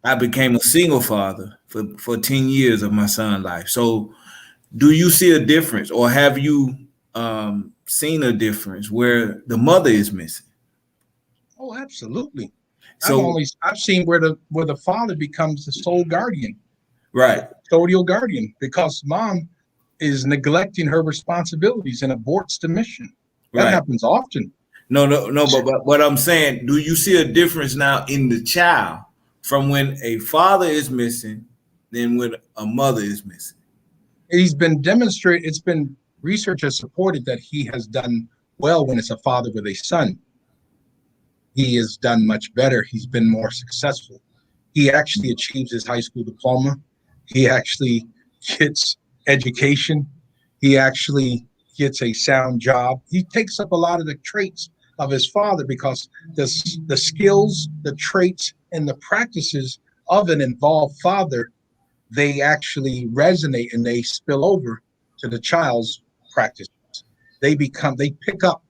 I became a single father for 10 years of my son's life. So do you see a difference, or have you seen a difference where the mother is missing? Oh, absolutely. So I've seen where the father becomes the sole guardian. Right. Custodial guardian, because mom is neglecting her responsibilities and aborts the mission. That happens often. No, but what I'm saying, do you see a difference now in the child from when a father is missing than when a mother is missing? He's been demonstrated, it's been, research has supported that he has done well when it's a father with a son. He has done much better. He's been more successful. He actually achieves his high school diploma. He actually gets education. He actually gets a sound job. He takes up a lot of the traits of his father because the skills, the traits, and the practices of an involved father, they actually resonate and they spill over to the child's practices. They pick up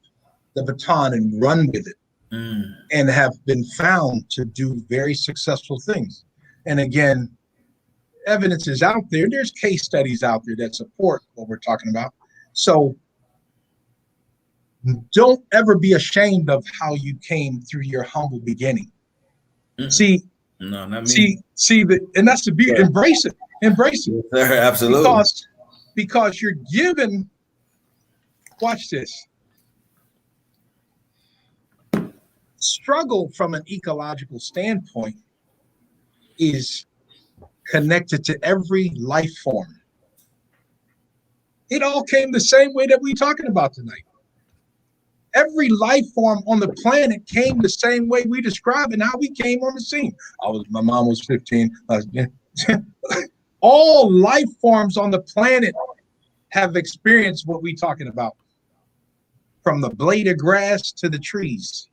the baton and run with it, and have been found to do very successful things. And again, evidence is out there. There's case studies out there that support what we're talking about. So don't ever be ashamed of how you came through your humble beginning. See, no, not me. And that's the beauty. Yeah. Embrace it. Sir, absolutely. Because you're given. Watch this. Struggle from an ecological standpoint is connected to every life form. It all came the same way that we're talking about tonight. Every life form on the planet came the same way we describe and how we came on the scene. My mom was 15. All life forms on the planet have experienced what we're talking about. From the blade of grass to the trees.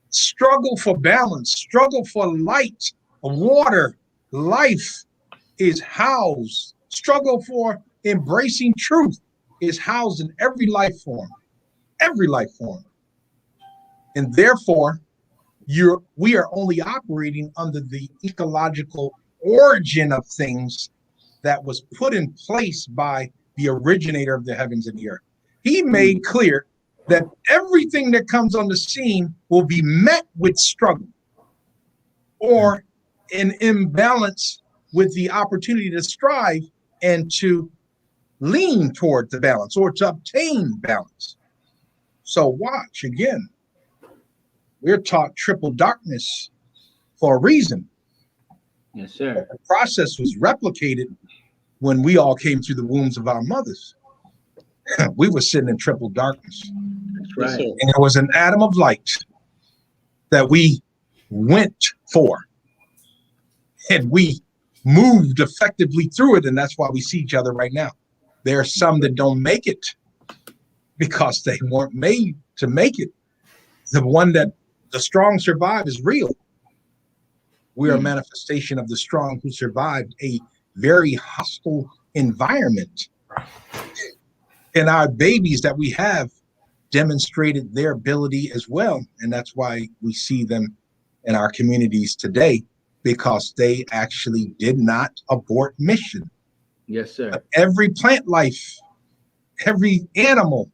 Struggle for balance, struggle for light, water, life is housed. Struggle for embracing truth is housed in every life form. Every life form. And therefore, we are only operating under the ecological origin of things that was put in place by the originator of the heavens and the earth. He made clear that everything that comes on the scene will be met with struggle or an imbalance with the opportunity to strive and to lean toward the balance or to obtain balance. So watch again. We're taught triple darkness for a reason. Yes, sir. The process was replicated when we all came through the wombs of our mothers. We were sitting in triple darkness. That's right. And it was an atom of light that we went for. And we moved effectively through it. And that's why we see each other right now. There are some that don't make it because they weren't made to make it. The strong survive is real. We are a manifestation of the strong who survived a very hostile environment. And our babies that we have demonstrated their ability as well. And that's why we see them in our communities today, because they actually did not abort mission. Yes, sir. But every plant life, every animal,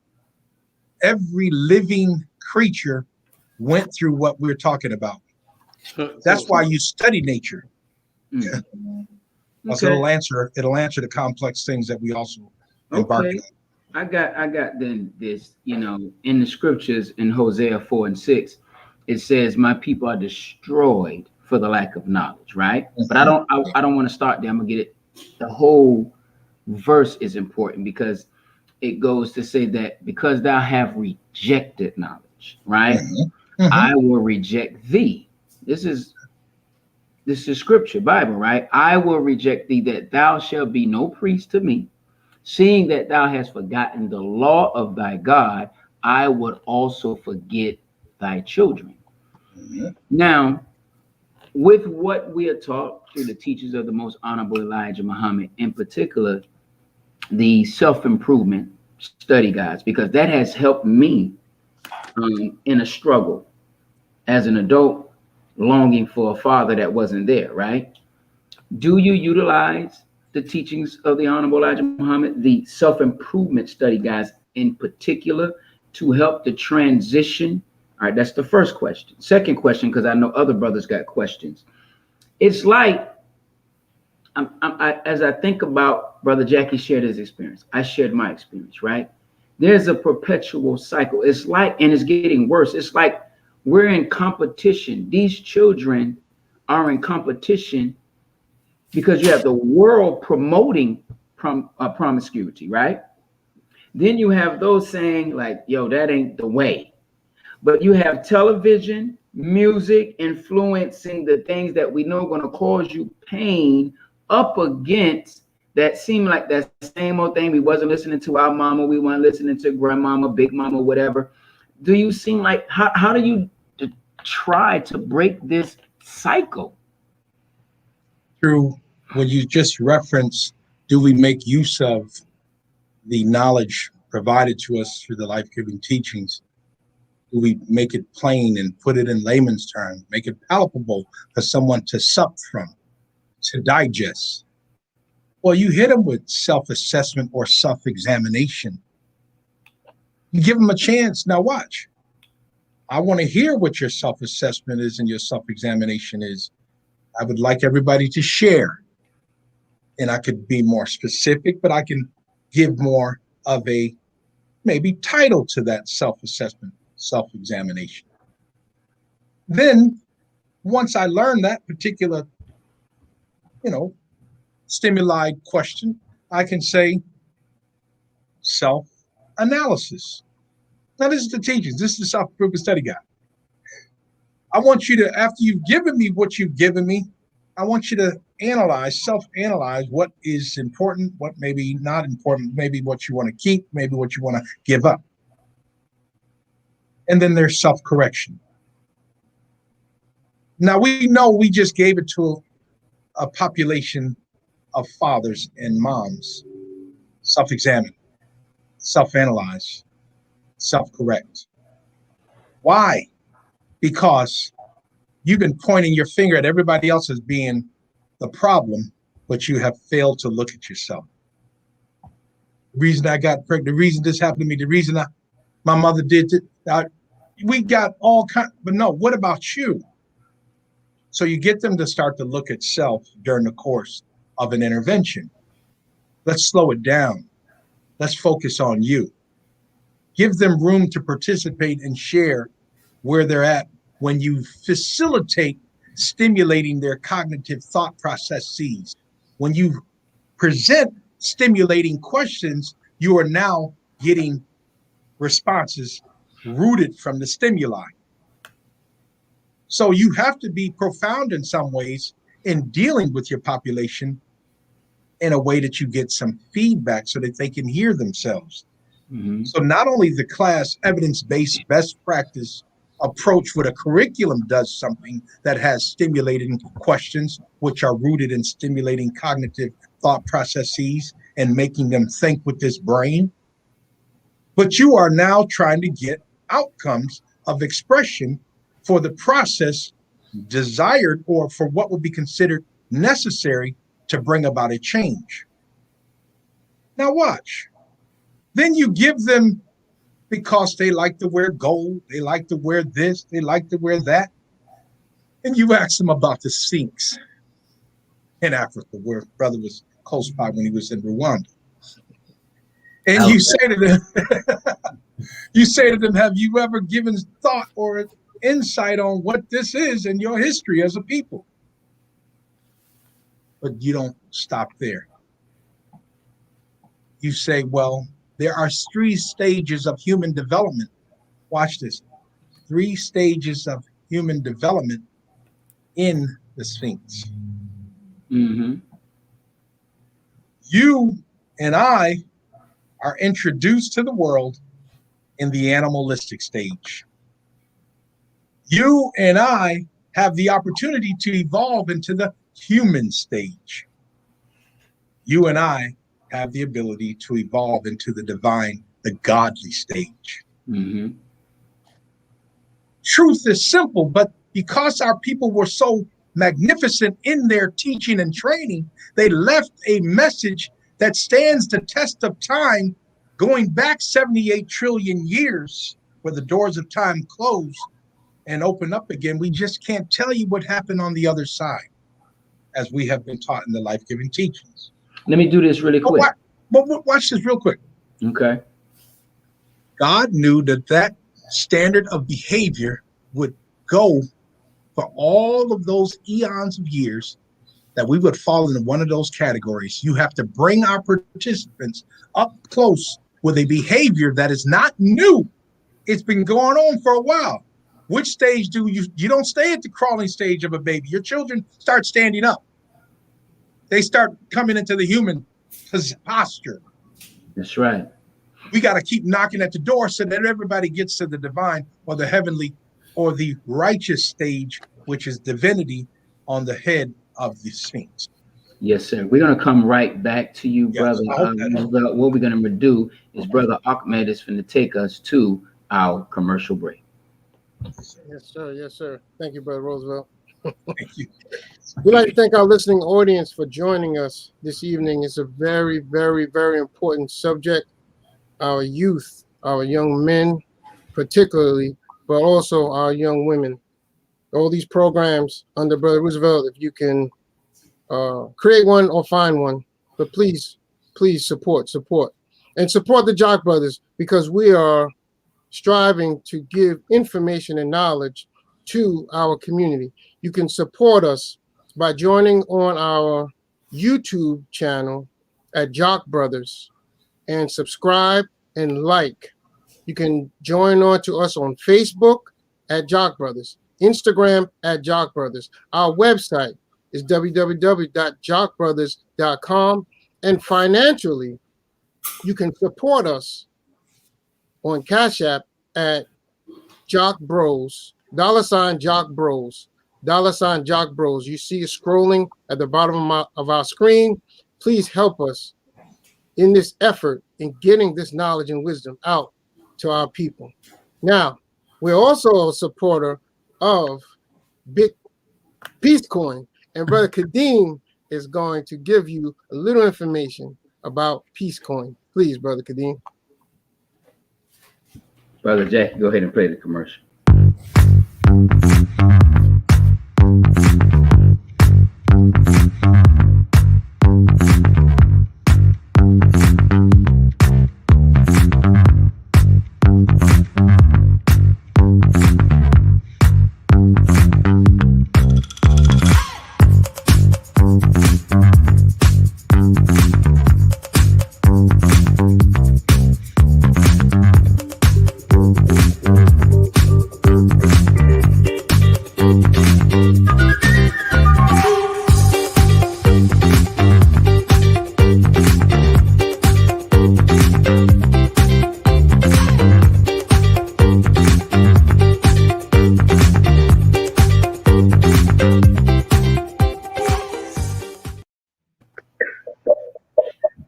every living creature went through what we're talking about. That's why you study nature. Okay. It'll answer the complex things that we also embark on. I got then this, in the scriptures in Hosea 4:6, it says, "My people are destroyed for the lack of knowledge," right? Mm-hmm. But I don't want to start there. I'm gonna get it. The whole verse is important because it goes to say that because thou have rejected knowledge, right? Mm-hmm. Mm-hmm. I will reject thee. This is scripture, Bible, right? I will reject thee, that thou shalt be no priest to me. Seeing that thou hast forgotten the law of thy God, I would also forget thy children. Mm-hmm. Now, with what we are taught through the teachings of the most honorable Elijah Muhammad, in particular, the self-improvement study guides, because that has helped me in a struggle as an adult, longing for a father that wasn't there, right? Do you utilize the teachings of the Honorable Elijah Muhammad, the self-improvement study guides in particular, to help the transition? All right, that's the first question. Second question, because I know other brothers got questions. It's like as I think about Brother Jackie shared his experience, I shared my experience, right? There's a perpetual cycle. It's like, and it's getting worse. It's like we're in competition. These children are in competition because you have the world promoting promiscuity, right? Then you have those saying like, yo, that ain't the way. But you have television, music influencing the things that we know are going to cause you pain up against that seem like that same old thing. We wasn't listening to our mama. We weren't listening to grandmama, big mama, whatever. Do you seem like, how do you try to break this cycle? Through what you just referenced, do we make use of the knowledge provided to us through the life-giving teachings? Do we make it plain and put it in layman's terms, make it palatable for someone to sup from, to digest? Well, you hit them with self-assessment or self-examination. You give them a chance. Now watch. I want to hear what your self-assessment is and your self-examination is. I would like everybody to share. And I could be more specific, but I can give more of a maybe title to that self-assessment, self-examination. Then once I learn that particular, stimuli question, I can say self-analysis. Now this is the teachings. This is the self-improvement study guide. I want you to, after you've given me what you've given me, I want you to analyze, self-analyze what is important, what maybe not important, maybe what you want to keep, maybe what you want to give up. And then there's self-correction. Now we know we just gave it to a population of fathers and moms. Self-examine, self-analyze, self-correct. Why? Because you've been pointing your finger at everybody else as being the problem, but you have failed to look at yourself. The reason I got pregnant, the reason this happened to me, the reason my mother did it, we got all kinds, but no, what about you? So you get them to start to look at self during the course of an intervention. Let's slow it down. Let's focus on you. Give them room to participate and share where they're at when you facilitate stimulating their cognitive thought processes. When you present stimulating questions, you are now getting responses rooted from the stimuli. So you have to be profound in some ways in dealing with your population in a way that you get some feedback so that they can hear themselves. Mm-hmm. So not only the class evidence-based best practice approach with a curriculum does something that has stimulating questions, which are rooted in stimulating cognitive thought processes and making them think with this brain, but you are now trying to get outcomes of expression for the process desired or for what would be considered necessary to bring about a change. Now watch. Then you give them, because they like to wear gold, they like to wear this, they like to wear that, and you ask them about the Sphinx in Africa, where brother was close by when he was in Rwanda. And you say to them, have you ever given thought or insight on what this is in your history as a people? But you don't stop there. You say, well, there are 3 stages of human development. Watch this. 3 stages of human development in the Sphinx. Mm-hmm. You and I are introduced to the world in the animalistic stage. You and I have the opportunity to evolve into the human stage. You and I have the ability to evolve into the divine, the godly stage. Mm-hmm. Truth is simple, but because our people were so magnificent in their teaching and training, they left a message that stands the test of time, going back 78 trillion years, where the doors of time close and open up again. We just can't tell you what happened on the other side. as we have been taught in the life-giving teachings. Let me do this really quick. But watch this real quick. Okay. God knew that standard of behavior would go for all of those eons of years, that we would fall into one of those categories. You have to bring our participants up close with a behavior that is not new. It's been going on for a while. Which stage do you don't stay at the crawling stage of a baby. Your children start standing up. They start coming into the human posture. That's right. We got to keep knocking at the door so that everybody gets to the divine or the heavenly or the righteous stage, which is divinity on the head of the Sphinx. Yes, sir. We're going to come right back to you, Yes, brother. What we're going to do is Brother Ahmed is going to take us to our commercial break. Yes, sir. Yes, sir. Thank you, Brother Roosevelt. Thank you. We'd like to thank our listening audience for joining us this evening. It's a very, very, very important subject. Our youth, our young men, particularly, but also our young women. All these programs under Brother Roosevelt, if you can create one or find one, but please support. And support the JAKQ Brothers, because we are striving to give information and knowledge to our community. You can support us by joining on our YouTube channel at JAKQ Brothers and subscribe and like. You can join on to us on Facebook at JAKQ Brothers, Instagram at JAKQ Brothers. Our website is www.jakqbrothers.com, and financially, you can support us on Cash App at JAKQ Bros, $JAKQ Bros, $JAKQ Bros. You see it scrolling at the bottom of our screen. Please help us in this effort in getting this knowledge and wisdom out to our people. Now, we're also a supporter of Big Peace Coin, and Brother Kadeem is going to give you a little information about Peace Coin. Please, Brother Kadeem. Brother Jack, go ahead and play the commercial.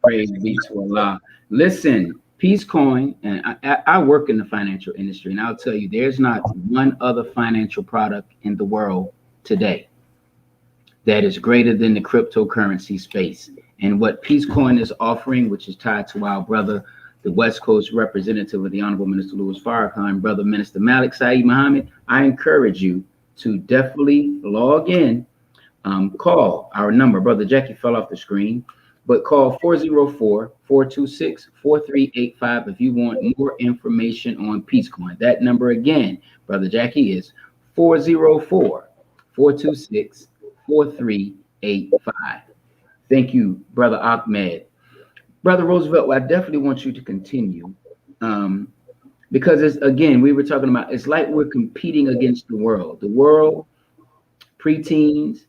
Praise be to Allah. Listen, Peace Coin, and I work in the financial industry, and I'll tell you, there's not one other financial product in the world today that is greater than the cryptocurrency space. And what Peace Coin is offering, which is tied to our brother, the West Coast representative of the Honorable Minister Louis Farrakhan, Brother Minister Malik Saeed Muhammad, I encourage you to definitely log in, call our number. Brother Jackie fell off the screen, but call 404-426-4385 if you want more information on Peace Coin. That number again, Brother Jackie, is 404-426-4385. Thank you, Brother Ahmed. Brother Roosevelt, I definitely want you to continue, because it's, again, we were talking about, it's like we're competing against the world, preteens,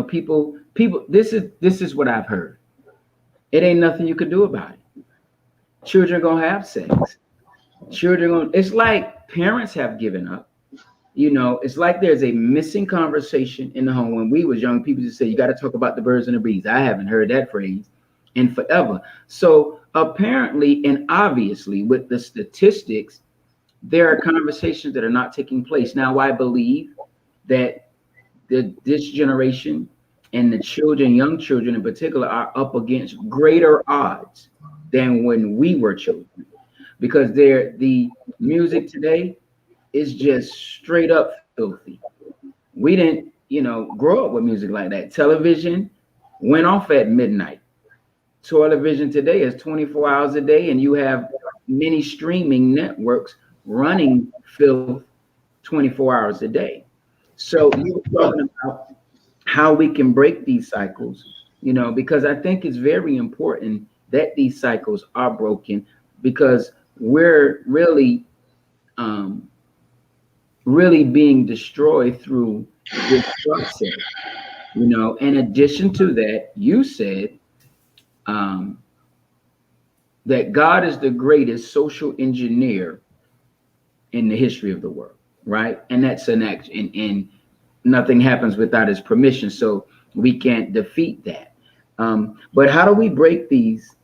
people, this is what I've heard. It ain't nothing you could do about it. Children gonna have sex. It's like parents have given up. It's like there's a missing conversation in the home. When we was young, people just say, you got to talk about the birds and the bees. I haven't heard that phrase in forever. So apparently, and obviously with the statistics, there are conversations that are not taking place. Now, I believe that this generation and the children, young children in particular, are up against greater odds than when we were children, because the music today is just straight up filthy. We didn't, grow up with music like that. Television went off at midnight. Television today is 24 hours a day, and you have many streaming networks running filth 24 hours a day. So you were talking about how we can break these cycles, because I think it's very important that these cycles are broken, because we're really being destroyed through this process. In addition to that, you said that God is the greatest social engineer in the history of the world, right? And that's an act, and nothing happens without his permission. So we can't defeat that. But how do we break these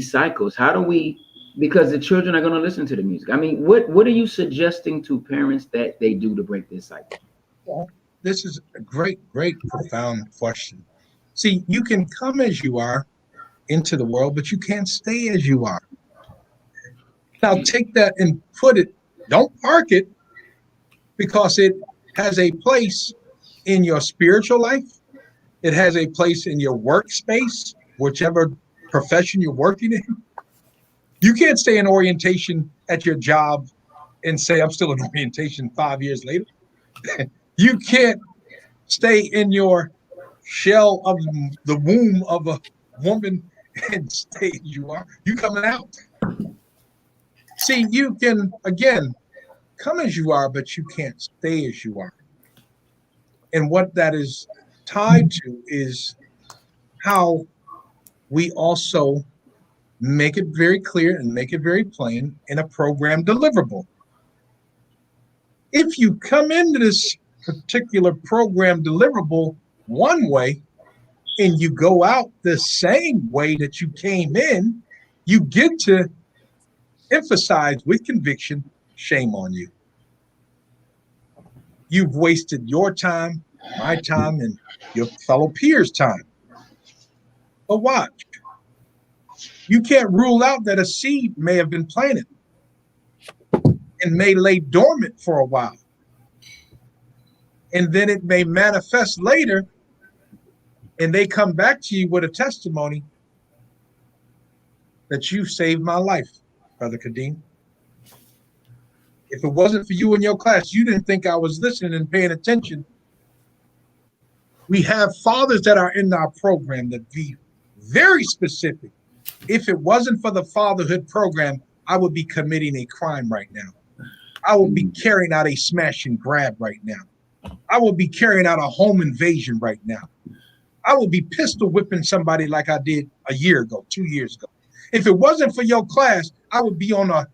cycles? How do we, because the children are going to listen to the music. I mean, what are you suggesting to parents that they do to break this cycle? Well, this is a great, profound question. See, you can come as you are into the world, but you can't stay as you are. Now take that and put it, don't park it, because it has a place in your spiritual life. It has a place in your workspace, whichever profession you're working in. You can't stay in orientation at your job and say, I'm still in orientation 5 years later. You can't stay in your shell of the womb of a woman and stay as you are. You coming out. See, you can, again, come as you are, but you can't stay as you are. And what that is tied to is how we also make it very clear and make it very plain in a program deliverable. If you come into this particular program deliverable one way and you go out the same way that you came in, you get to emphasize with conviction, shame on you. You've wasted your time, my time, and your fellow peers' time. But watch. You can't rule out that a seed may have been planted and may lay dormant for a while. And then it may manifest later, and they come back to you with a testimony that you saved my life, Brother Kadeem. If it wasn't for you in your class, you didn't think I was listening and paying attention. We have fathers that are in our program that be very specific. If it wasn't for the fatherhood program, I would be committing a crime right now. I would be carrying out a smash and grab right now. I would be carrying out a home invasion right now. I would be pistol whipping somebody like I did a year ago, 2 years ago. If it wasn't for your class, I would be on a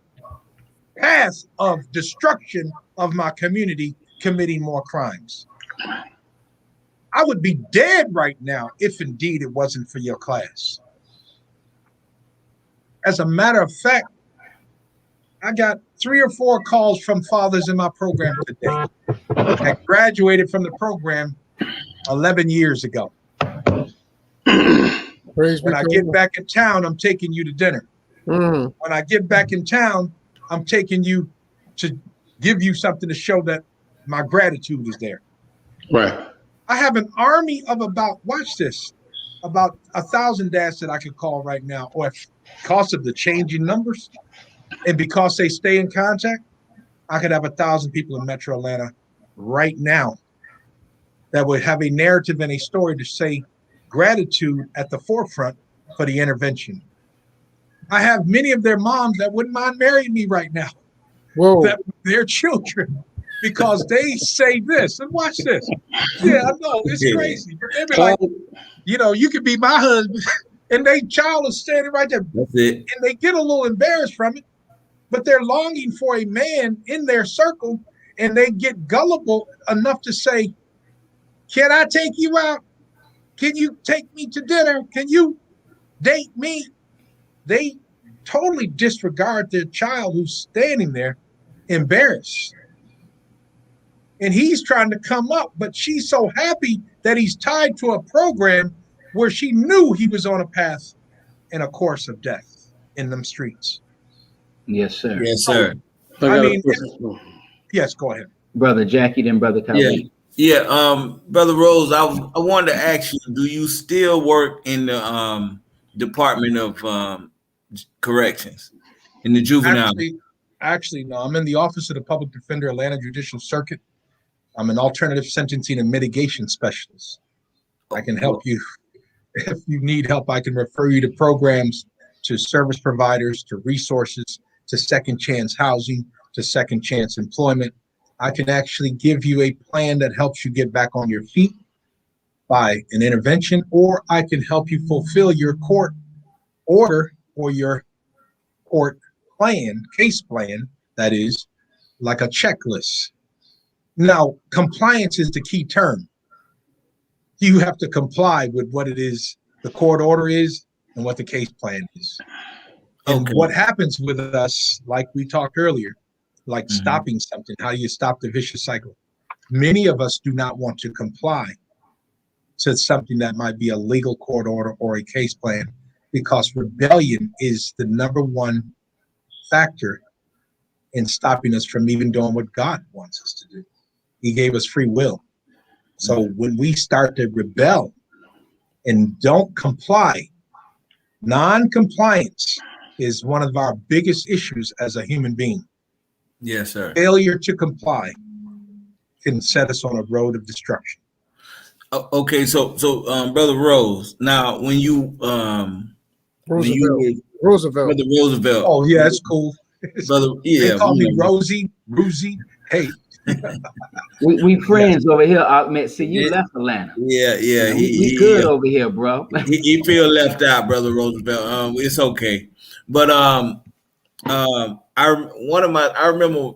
path of destruction of my community, committing more crimes. I would be dead right now if indeed it wasn't for your class. As a matter of fact, I got 3 or 4 calls from fathers in my program today that graduated from the program 11 years ago. When I get back in town, I'm taking you to dinner. When I get back in town, I'm taking you to give you something to show that my gratitude is there. Right. I have an army of about 1,000 dads that I could call right now, or because of the changing numbers and because they stay in contact, I could have 1,000 people in Metro Atlanta right now that would have a narrative and a story to say gratitude at the forefront for the intervention. I have many of their moms that wouldn't mind marrying me right now. Whoa. That their children, because they say this, and watch this. Yeah, I know, it's crazy. But they be like, you could be my husband, and their child is standing right there. That's it. And they get a little embarrassed from it, but they're longing for a man in their circle, and they get gullible enough to say, can I take you out? Can you take me to dinner? Can you date me? They totally disregard their child who's standing there embarrassed. And he's trying to come up, but she's so happy that he's tied to a program where she knew he was on a path and a course of death in them streets. Yes, sir. Yes, sir. I mean, yes, go ahead. Brother Jackie, then Brother Khalid. Yeah, Brother Rose, I wanted to ask you, do you still work in the Department of Corrections in the juvenile? Actually, no. I'm in the Office of the Public Defender, Atlanta Judicial Circuit. I'm an alternative sentencing and mitigation specialist. I can help you if you need help. I can refer you to programs, to service providers, to resources, to second chance housing, to second chance employment. I can actually give you a plan that helps you get back on your feet by an intervention, or I can help you fulfill your court order or your court plan, case plan, that is like a checklist. Now, compliance is the key term. You have to comply with what it is the court order is and what the case plan is. And what happens with us, like we talked earlier, like stopping something, how do you stop the vicious cycle? Many of us do not want to comply to something that might be a legal court order or a case plan, because rebellion is the number one factor in stopping us from even doing what God wants us to do. He gave us free will. So when we start to rebel and don't comply, non-compliance is one of our biggest issues as a human being. Yes, sir. Failure to comply can set us on a road of destruction. Okay, so Brother Rose, now when you Roosevelt. Brother Roosevelt. Oh yeah, it's cool. Brother, yeah. They call me Rosie. Hey. We friends over here, Ahmed. See, you left Atlanta. Yeah. We good over here, bro. he feel left out, Brother Roosevelt. It's okay. But I remember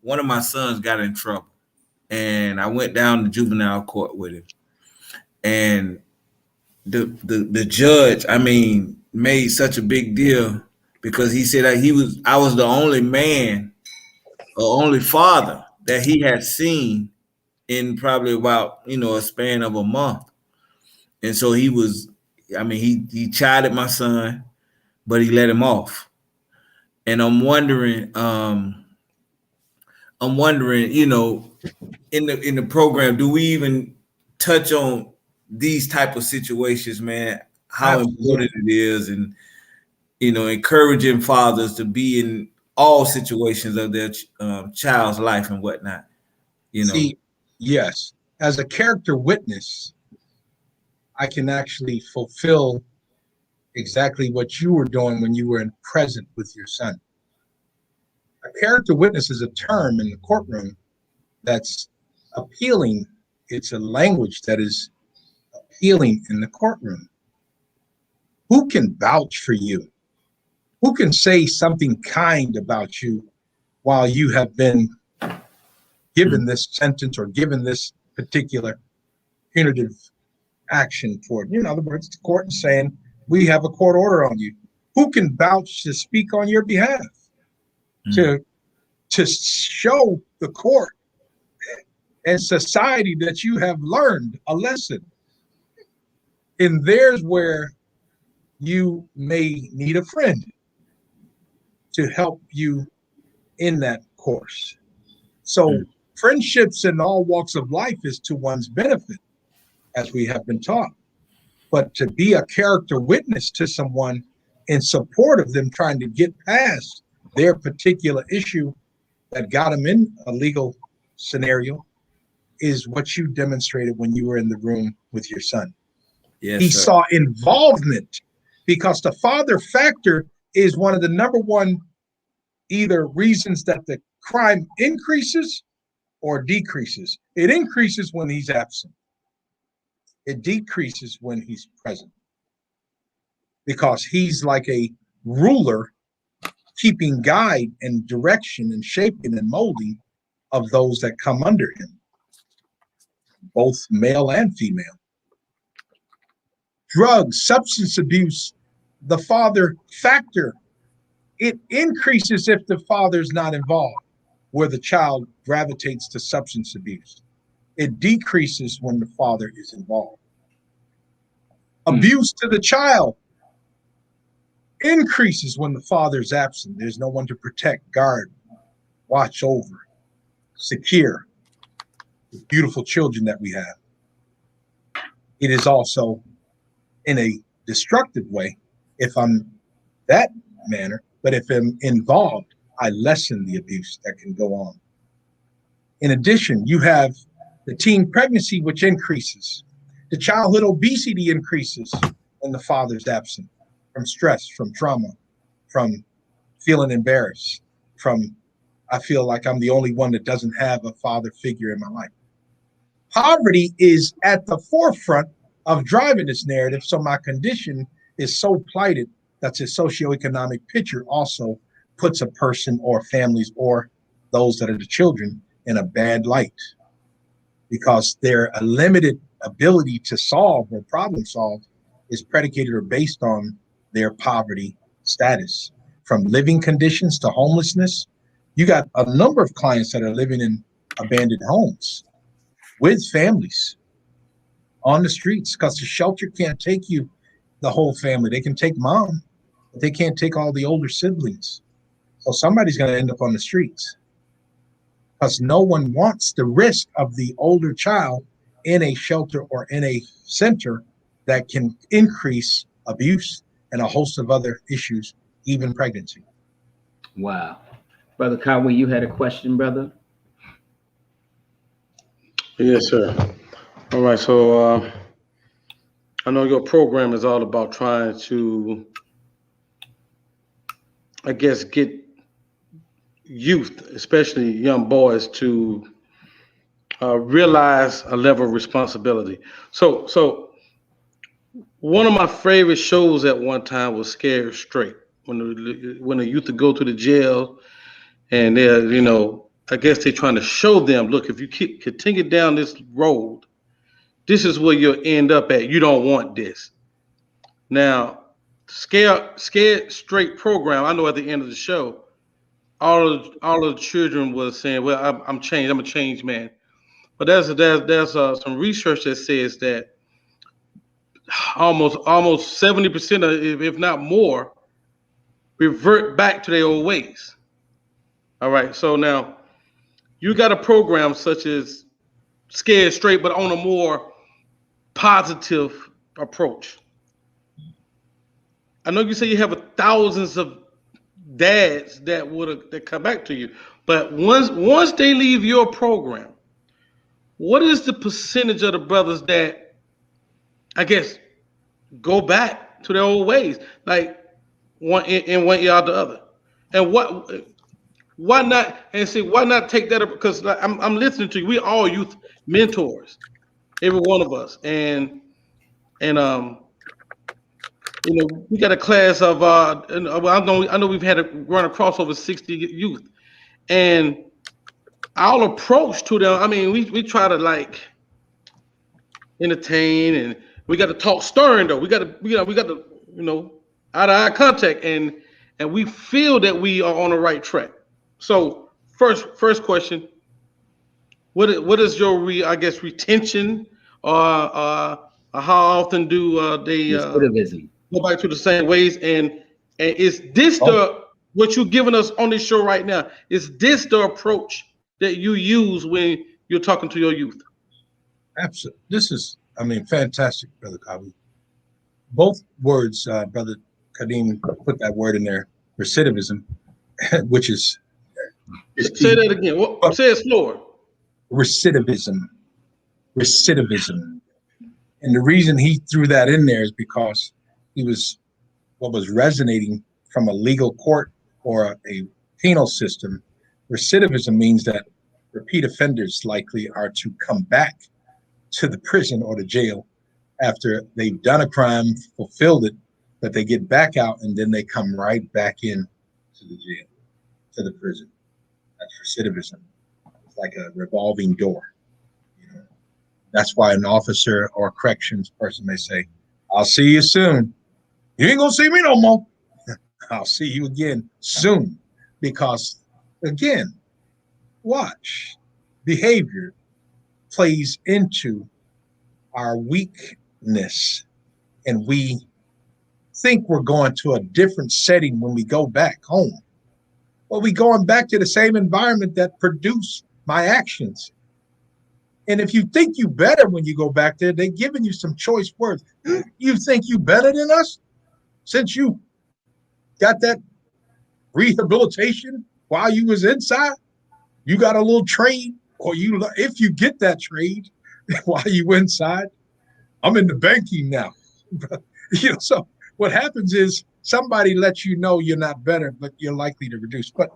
one of my sons got in trouble, and I went down to juvenile court with him, and the judge, I mean, made such a big deal because he said that I was the only man or only father that he had seen in probably about, a span of a month. And so he chided my son, but he let him off. And I'm wondering, in the program, do we even touch on these type of situations, man? How important it is, and encouraging fathers to be in all situations of their child's life and whatnot. See, yes, as a character witness, I can actually fulfill exactly what you were doing when you were present with your son. A character witness is a term in the courtroom that's appealing. It's a language that is appealing in the courtroom. Who can vouch for you? Who can say something kind about you while you have been given this sentence or given this particular punitive action for it? In other words, the court is saying, we have a court order on you. Who can vouch to speak on your behalf? To show the court and society that you have learned a lesson. And there's where you may need a friend to help you in that course. So friendships in all walks of life is to one's benefit, as we have been taught. But to be a character witness to someone in support of them trying to get past their particular issue that got them in a legal scenario is what you demonstrated when you were in the room with your son. Yes, he sir. saw involvement, because the father factor is one of the number one either reasons that the crime increases or decreases. It increases when he's absent. It decreases when he's present, because he's like a ruler keeping guide and direction and shaping and molding of those that come under him, both male and female. Drugs, substance abuse, the father factor, it increases if the father's not involved, where the child gravitates to substance abuse. It decreases when the father is involved. Abuse to the child increases when the father is absent. There's no one to protect, guard, watch over, secure. beautiful children that we have. It is also in a destructive way if I'm that manner, but if I'm involved, I lessen the abuse that can go on. In addition, you have the teen pregnancy, which increases. The childhood obesity increases when the father's absent, from stress, from trauma, from feeling embarrassed, from I feel like I'm the only one that doesn't have a father figure in my life. Poverty is at the forefront of driving this narrative, so my condition is so plighted that the socioeconomic picture also puts a person or families or those that are the children in a bad light, because their limited ability to solve or problem solve is predicated or based on their poverty status. From living conditions to homelessness, you got a number of clients that are living in abandoned homes with families on the streets, because the shelter can't take you, the whole family. They can take mom, but they can't take all the older siblings. So somebody's going to end up on the streets, because no one wants the risk of the older child in a shelter or in a center that can increase abuse and a host of other issues, even pregnancy. Wow. Brother Conway, you had a question, brother? Yes, sir. All right, so I know your program is all about trying to, I guess, get youth, especially young boys, to realize a level of responsibility. So one of my favorite shows at one time was Scared Straight, when the youth would go to the jail, and they're, I guess they're trying to show them, look, if you continue down this road, this is where you'll end up at. You don't want this. Now, Scared Straight program, I know at the end of the show, all of the children was saying, well, I'm changed. I'm a changed man. But there's some research that says that almost 70% of, if not more, revert back to their old ways. All right. So now you got a program such as Scared Straight, but on a more positive approach. I know you say you have thousands of dads that come back to you, but once they leave your program, what is the percentage of the brothers that, I guess, go back to their old ways, like one ear out the other? And why not? And see, why not take that up? Because I'm listening to you. We all youth mentors, every one of us, and we got a class of I know we've had to run across over 60 youth, and our approach to them, I mean, we try to like entertain, and we got to talk stern though. We got to eye to eye contact, and we feel that we are on the right track. So first question, what is your retention, or how often do they go back to the same ways? And is this what you're giving us on this show right now? Is this the approach that you use when you're talking to your youth? Absolutely. This is, fantastic, Brother Kabi. Both words, Brother Kadim put that word in there, recidivism, which is... Say that again. Say it slower. Recidivism. And the reason he threw that in there is because what was resonating from a legal court or a penal system. Recidivism means that repeat offenders likely are to come back to the prison or the jail after they've done a crime, fulfilled it, but they get back out and then they come right back in to the jail, to the prison. That's recidivism. It's like a revolving door. That's why an officer or a corrections person may say, I'll see you soon. You ain't gonna see me no more. I'll see you again soon. Because again, watch, behavior plays into our weakness, and we think we're going to a different setting when we go back home. Well, we going back to the same environment that produced my actions. And if you think you better when you go back there, they're giving you some choice words. You think you better than us since you got that rehabilitation while you was inside? You got a little trade, or if you get that trade while you inside, I'm in the banking now. So what happens is somebody lets you know you're not better, but you're likely to reduce. But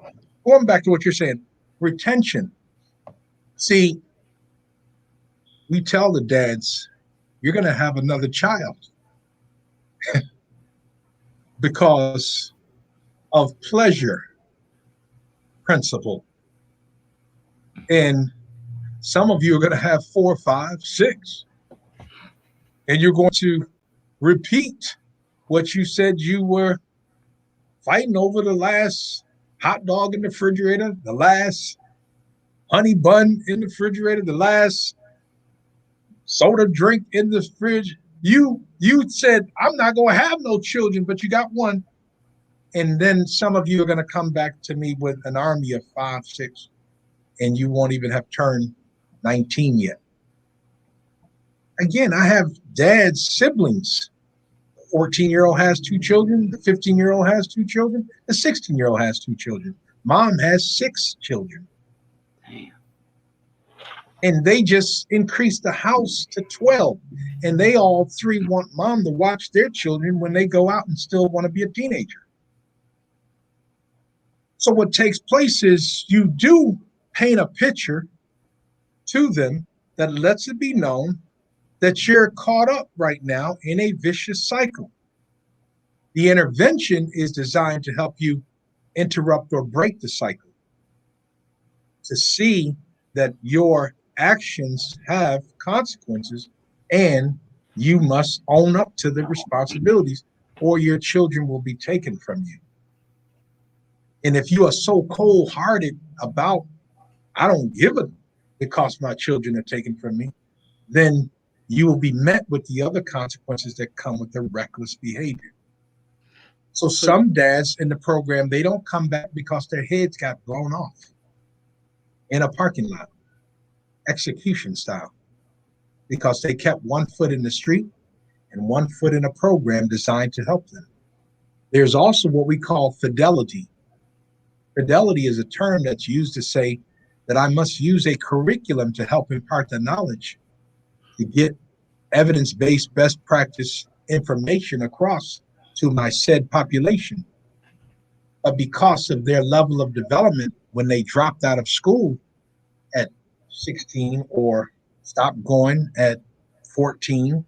going back to what you're saying, retention. See, we tell the dads, you're going to have another child because of pleasure principle. And some of you are going to have 4, 5, 6. And you're going to repeat what you said you were fighting over, the last hot dog in the refrigerator, the last honey bun in the refrigerator, the last soda drink in the fridge. You said, I'm not going to have no children, but you got one. And then some of you are going to come back to me with an army of 5, 6, and you won't even have turned 19 yet. Again, I have dad's siblings. The 14-year-old has 2 children. The 15-year-old has 2 children. The 16-year-old has 2 children. Mom has 6 children. Damn. And they just increased the house to 12. And they all 3 want mom to watch their children when they go out and still want to be a teenager. So what takes place is you do paint a picture to them that lets it be known that you're caught up right now in a vicious cycle. The intervention is designed to help you interrupt or break the cycle, to see that your actions have consequences and you must own up to the responsibilities or your children will be taken from you. And if you are so cold-hearted about, I don't give a because my children are taken from me, then you will be met with the other consequences that come with the reckless behavior. So some dads in the program, they don't come back because their heads got blown off in a parking lot, execution style, because they kept 1 foot in the street and 1 foot in a program designed to help them. There's also what we call fidelity. Fidelity is a term that's used to say that I must use a curriculum to help impart the knowledge to get evidence-based best practice information across to my said population. But because of their level of development, when they dropped out of school at 16 or stopped going at 14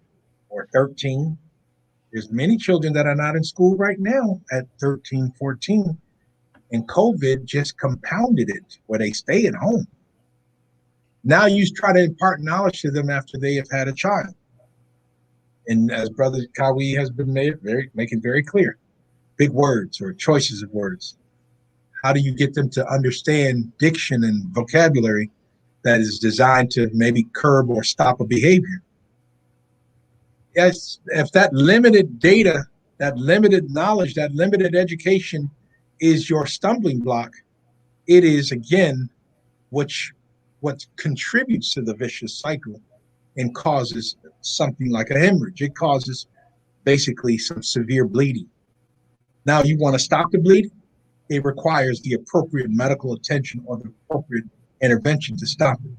or 13, there's many children that are not in school right now at 13, 14. And COVID just compounded it where they stay at home. Now you try to impart knowledge to them after they have had a child. And as Brother Kawi has been making very clear, big words or choices of words. How do you get them to understand diction and vocabulary that is designed to maybe curb or stop a behavior? Yes, if that limited data, that limited knowledge, that limited education is your stumbling block, it is again what contributes to the vicious cycle and causes something like a hemorrhage. It causes basically some severe bleeding. Now you want to stop the bleeding, it requires the appropriate medical attention or the appropriate intervention to stop it.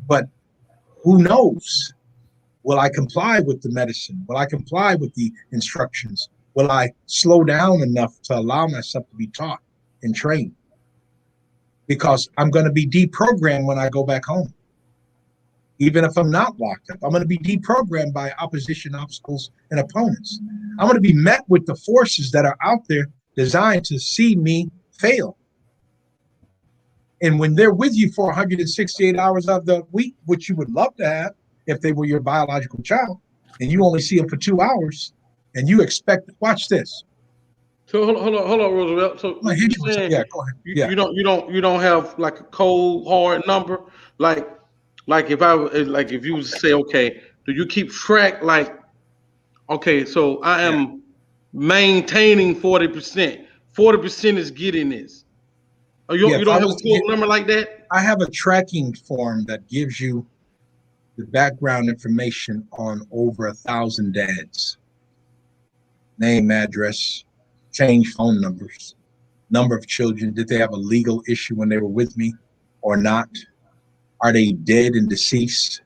But who knows? Will I comply with the medicine? Will I comply with the instructions? Will I slow down enough to allow myself to be taught and trained? Because I'm going to be deprogrammed when I go back home. Even if I'm not locked up, I'm going to be deprogrammed by opposition, obstacles, and opponents. I'm going to be met with the forces that are out there designed to see me fail. And when they're with you for 168 hours of the week, which you would love to have if they were your biological child, and you only see them for 2 hours, and you expect, watch this. So hold on, Roosevelt. So you saying, yeah, go ahead. Yeah. You don't have like a cold hard number, like if you say, okay, do you keep track, like, okay, so I am maintaining 40%. 40% is getting this. You don't have a cold number like that? I have a tracking form that gives you the background information on over 1,000 dads. Name, address, change phone numbers, number of children. Did they have a legal issue when they were with me or not? Are they dead and deceased?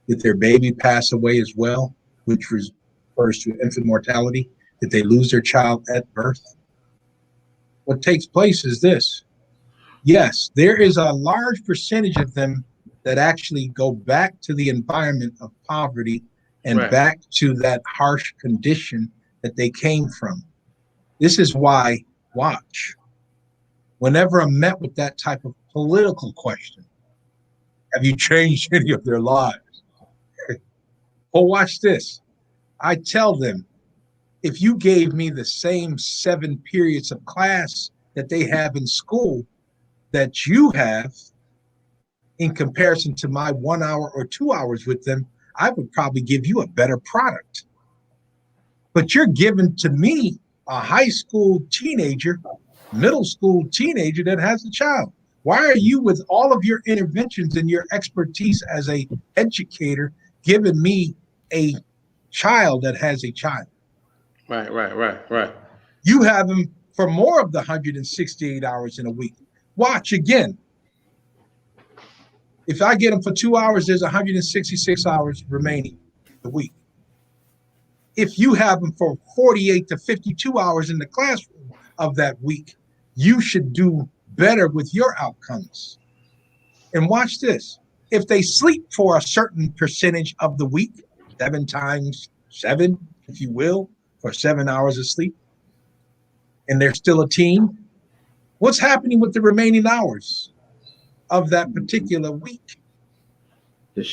Did their baby pass away as well, which refers to infant mortality? Did they lose their child at birth? What takes place is this. Yes, there is a large percentage of them that actually go back to the environment of poverty and back to that harsh condition that they came from. This is why, watch, whenever I'm met with that type of political question, have you changed any of their lives? Well, watch this. I tell them, if you gave me the same 7 periods of class that they have in school that you have, in comparison to my 1 hour or 2 hours with them, I would probably give you a better product. But you're giving to me a high school teenager, middle school teenager that has a child. Why are you, with all of your interventions and your expertise as a educator, giving me a child that has a child? Right. You have them for more of the 168 hours in a week. Watch again. If I get them for 2 hours, there's 166 hours remaining a week. If you have them for 48 to 52 hours in the classroom of that week, you should do better with your outcomes. And watch this. If they sleep for a certain percentage of the week, 7 times 7, if you will, for 7 hours of sleep, and they're still a teen, what's happening with the remaining hours of that particular week?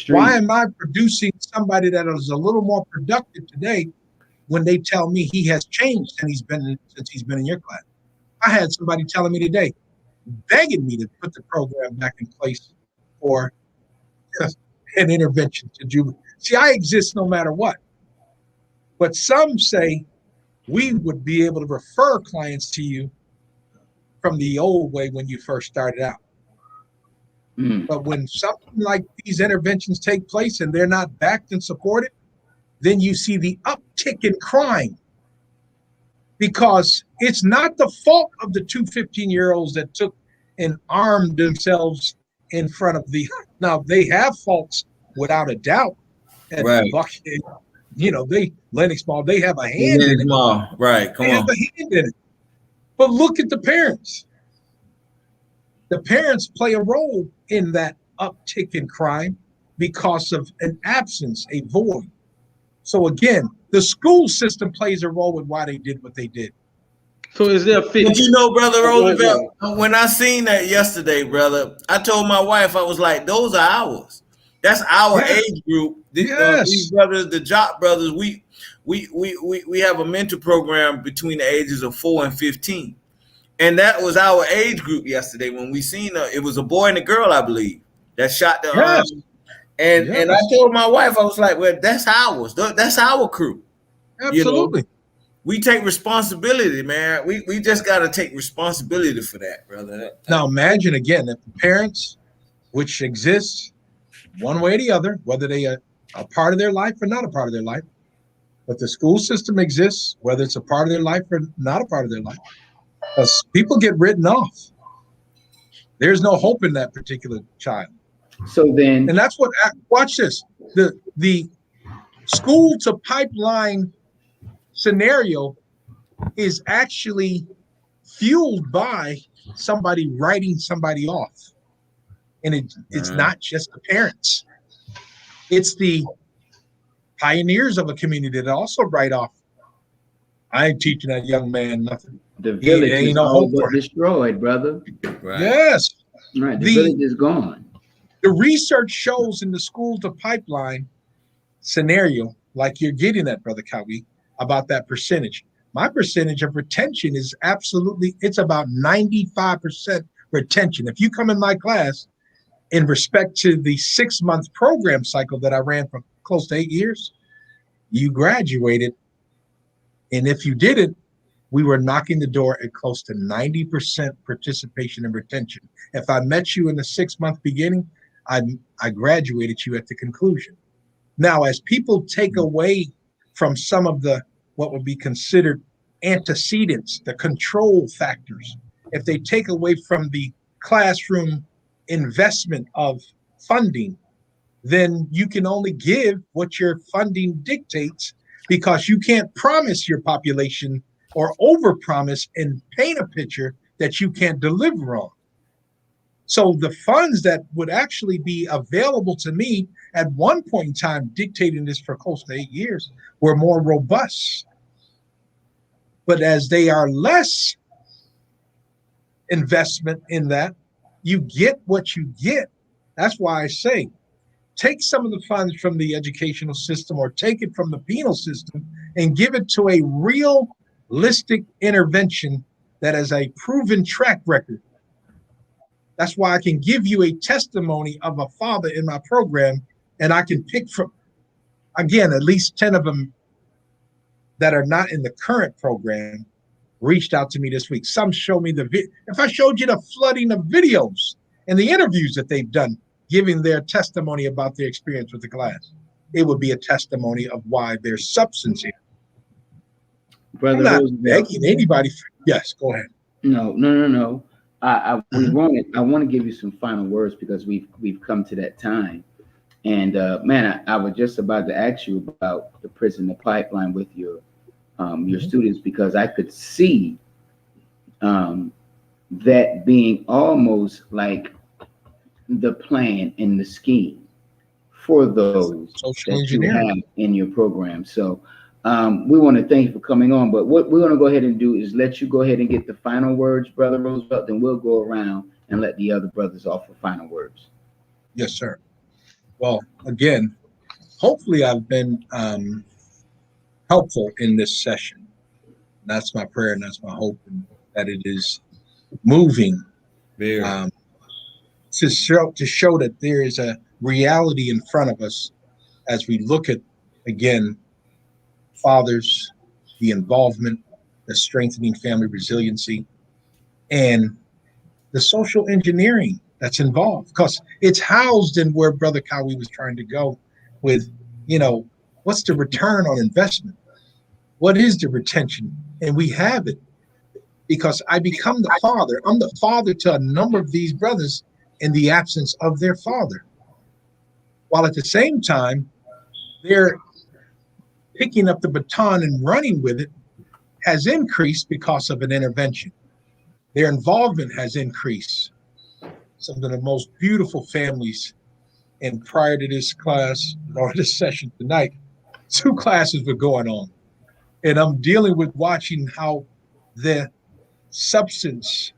Why am I producing somebody that is a little more productive today when they tell me he has changed since he's been in your class? I had somebody telling me today, begging me to put the program back in place for an intervention to juvenile. See, I exist no matter what. But some say we would be able to refer clients to you from the old way when you first started out. But when something like these interventions take place and they're not backed and supported, then you see the uptick in crime. Because it's not the fault of the 2 15-year-olds that took and armed themselves in front of the. Now, they have faults without a doubt. And Buckhead, Lennox Mall, they have a hand in it. Right, come on. They have a hand in it. But look at the parents. The parents play a role in that uptick in crime because of an absence, a void. So again, the school system plays a role with why they did what they did. So is there a fix? But you know, Brother Roosevelt, when I seen that yesterday, brother, I told my wife, I was like, those are ours. That's our age group. These brothers, the JAKQ brothers, we have a mentor program between the ages of 4 and 15. And that was our age group yesterday when we seen it was a boy and a girl, I believe, that shot the and I told my wife, I was like, well, that's ours. That's our crew. Absolutely. We take responsibility, man. We just got to take responsibility for that, brother. Now imagine again, if the parents, which exists one way or the other, whether they are a part of their life or not a part of their life, but the school system exists, whether it's a part of their life or not a part of their life. Because people get written off. There's no hope in that particular child. So then, and that's what. Watch this. The school to pipeline scenario is actually fueled by somebody writing somebody off, and it's not just the parents. It's the pioneers of a community that also write off. I ain't teaching that young man nothing. The village is all but destroyed, brother. Right. Yes. Right. The village is gone. The research shows in the school to pipeline scenario, like you're getting at, Brother Kawi, about that percentage. My percentage of retention is absolutely, it's about 95% retention. If you come in my class in respect to the 6-month program cycle that I ran for close to 8 years, you graduated. And if you didn't, we were knocking the door at close to 90% participation and retention. If I met you in the 6-month beginning, I graduated you at the conclusion. Now, as people take away from some of the what would be considered antecedents, the control factors, if they take away from the classroom investment of funding, then you can only give what your funding dictates, because you can't promise your population or overpromise and paint a picture that you can't deliver on. So the funds that would actually be available to me at one point in time, dictating this for close to 8 years, were more robust. But as they are less investment in that, you get what you get. That's why I say, take some of the funds from the educational system or take it from the penal system and give it to a realistic intervention that has a proven track record. That's why I can give you a testimony of a father in my program, and I can pick from, again, at least 10 of them that are not in the current program reached out to me this week. Some show me if I showed you the flooding of videos and the interviews that they've done, giving their testimony about their experience with the class, it would be a testimony of why there's substance here. Brother I'm not Roosevelt. begging anybody. Yes, go ahead. No. I want to give you some final words, because we've come to that time. And man, I was just about to ask you about the prison, the pipeline with your students, because I could see that being almost like the plan and the scheme for those that you have in your program. So we want to thank you for coming on, but what we're going to go ahead and do is let you go ahead and get the final words, Brother Roosevelt, then we'll go around and let the other brothers offer final words. Yes, sir. Well, again, hopefully I've been helpful in this session. That's my prayer and that's my hope, and that it is moving to show that there is a reality in front of us as we look at, again, fathers, the involvement, the strengthening family resiliency, and the social engineering that's involved, because it's housed in where Brother Kawi was trying to go with, what's the return on investment? What is the retention? And we have it because I become the father. I'm the father to a number of these brothers in the absence of their father, while at the same time, they're picking up the baton and running with it has increased because of an intervention. Their involvement has increased. Some of the most beautiful families, and prior to this class or this session tonight, 2 classes were going on. And I'm dealing with watching how the substance,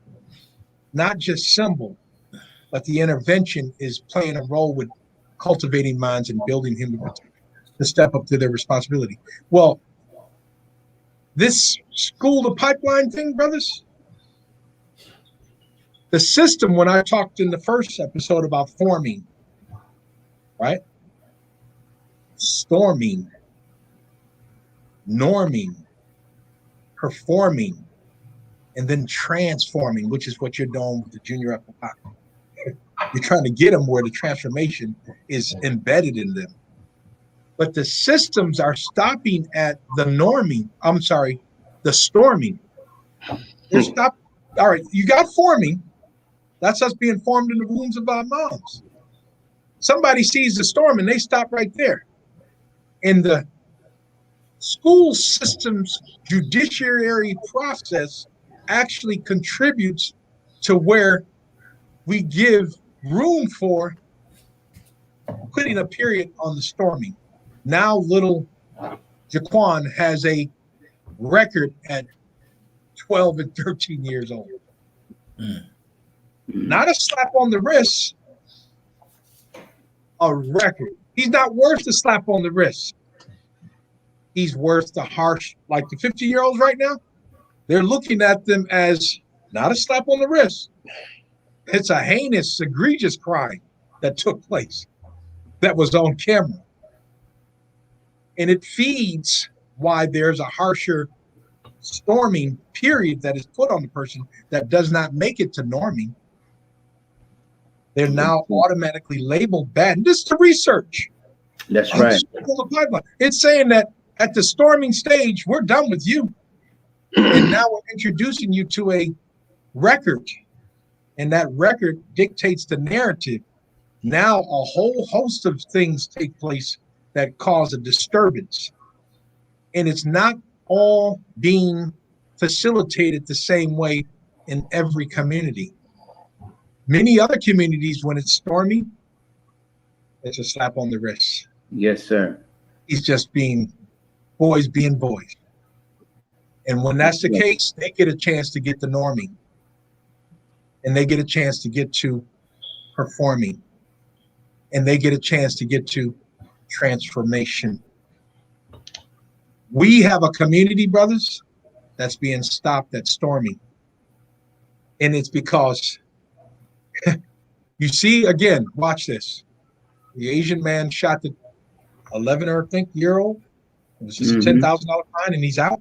not just symbol, but the intervention is playing a role with cultivating minds and building him to step up to their responsibility. Well, this school to pipeline thing, brothers, the system, when I talked in the first episode about forming, right? Storming, norming, performing, and then transforming, which is what you're doing with the junior upper pocket. You're trying to get them where the transformation is embedded in them. But the systems are stopping at the norming. The storming. They're stopped. All right, you got forming. That's us being formed in the wombs of our moms. Somebody sees the storm and they stop right there. And the school system's judiciary process actually contributes to where we give room for putting a period on the storming. Now little JAKQ has a record at 12 and 13 years old. Not a slap on the wrist, a record. He's not worth the slap on the wrist. He's worth the harsh, like the 50-year-olds right now, they're looking at them as not a slap on the wrist. It's a heinous, egregious crime that took place that was on camera. And it feeds why there's a harsher storming period that is put on the person that does not make it to norming, they're now automatically labeled bad. And this is the research. That's right. It's saying that at the storming stage, we're done with you. And now we're introducing you to a record. And that record dictates the narrative. Now a whole host of things take place that cause a disturbance. And it's not all being facilitated the same way in every community. Many other communities, when it's stormy, it's a slap on the wrist. Yes, sir. He's just being boys. And when that's the case, they get a chance to get to norming. And they get a chance to get to performing. And they get a chance to get to transformation. We have a community, brothers, that's being stopped at storming. And it's because, you see, again, watch this. The Asian man shot the 11 or I think year old. It was just a $10,000 fine and he's out.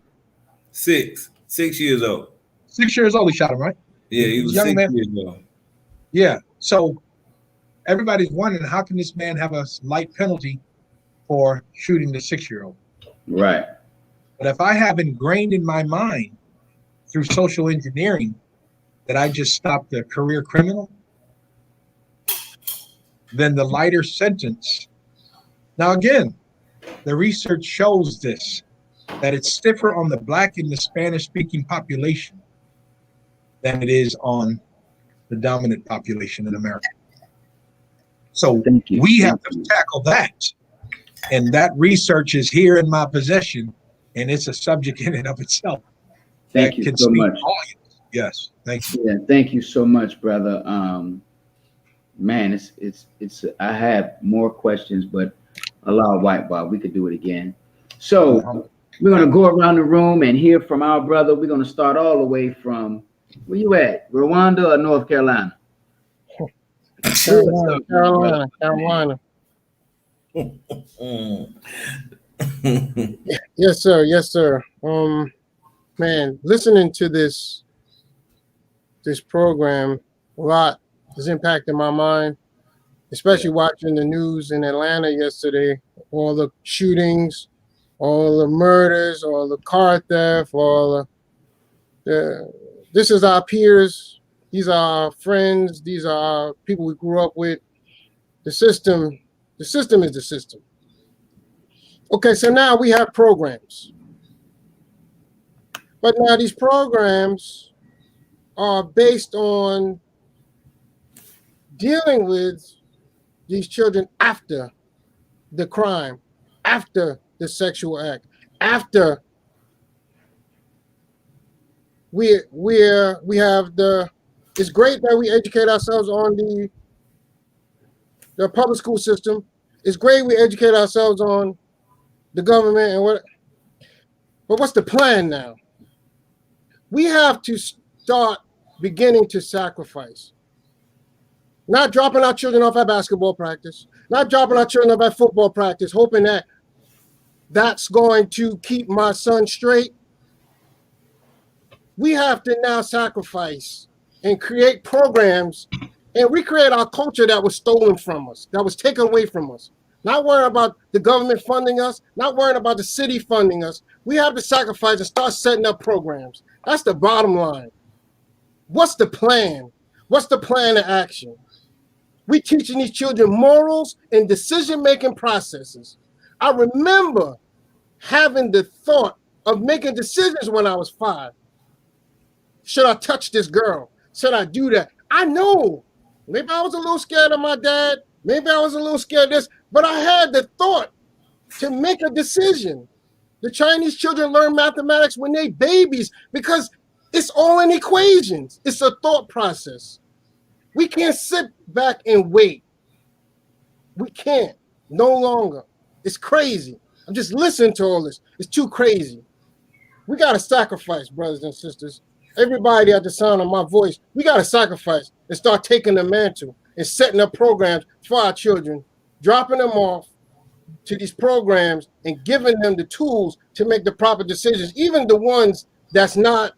6 years old. 6 years old, he shot him, right? Yeah, he was young 6 man. years old. Yeah. So everybody's wondering, how can this man have a light penalty for shooting the 6-year-old? Right. But if I have ingrained in my mind through social engineering that I just stopped a career criminal, then the lighter sentence. Now, again, the research shows this, that it's stiffer on the Black and the Spanish-speaking population than it is on the dominant population in America. So we have to tackle that. And that research is here in my possession, and it's a subject in and of itself. Thank you so much. Yes, thank you. Yeah, thank you so much, brother. Man, it's. I have more questions, but allow White Bob. We could do it again. So we're gonna go around the room and hear from our brother. We're gonna start all the way from where you at, Rwanda or North Carolina? Carolina. Yes, sir. Man, listening to this program a lot has impacted my mind, especially watching the news in Atlanta yesterday. All the shootings, all the murders, all the car theft, all this is our peers. These are our friends. These are our people we grew up with. The system is the system. Okay, so now we have programs. But now these programs are based on dealing with these children after the crime, after the sexual act, after we have it's great that we educate ourselves on the public school system. It's great we educate ourselves on the government but what's the plan now? We have to start beginning to sacrifice. Not dropping our children off at basketball practice, not dropping our children off at football practice, hoping that that's going to keep my son straight. We have to now sacrifice and create programs and recreate our culture that was stolen from us, that was taken away from us. Not worrying about the government funding us, not worrying about the city funding us. We have to sacrifice and start setting up programs. That's the bottom line. What's the plan? What's the plan of action? We teaching these children morals and decision-making processes. I remember having the thought of making decisions when I was 5. Should I touch this girl? Should I do that? I know. Maybe I was a little scared of my dad. Maybe I was a little scared of this, but I had the thought to make a decision. The Chinese children learn mathematics when they babies because it's all in equations. It's a thought process. We can't sit back and wait. We can't, no longer. It's crazy. I'm just listening to all this. It's too crazy. We got to sacrifice, brothers and sisters. Everybody at the sound of my voice, we got to sacrifice and start taking the mantle and setting up programs for our children, dropping them off to these programs and giving them the tools to make the proper decisions, even the ones that's not,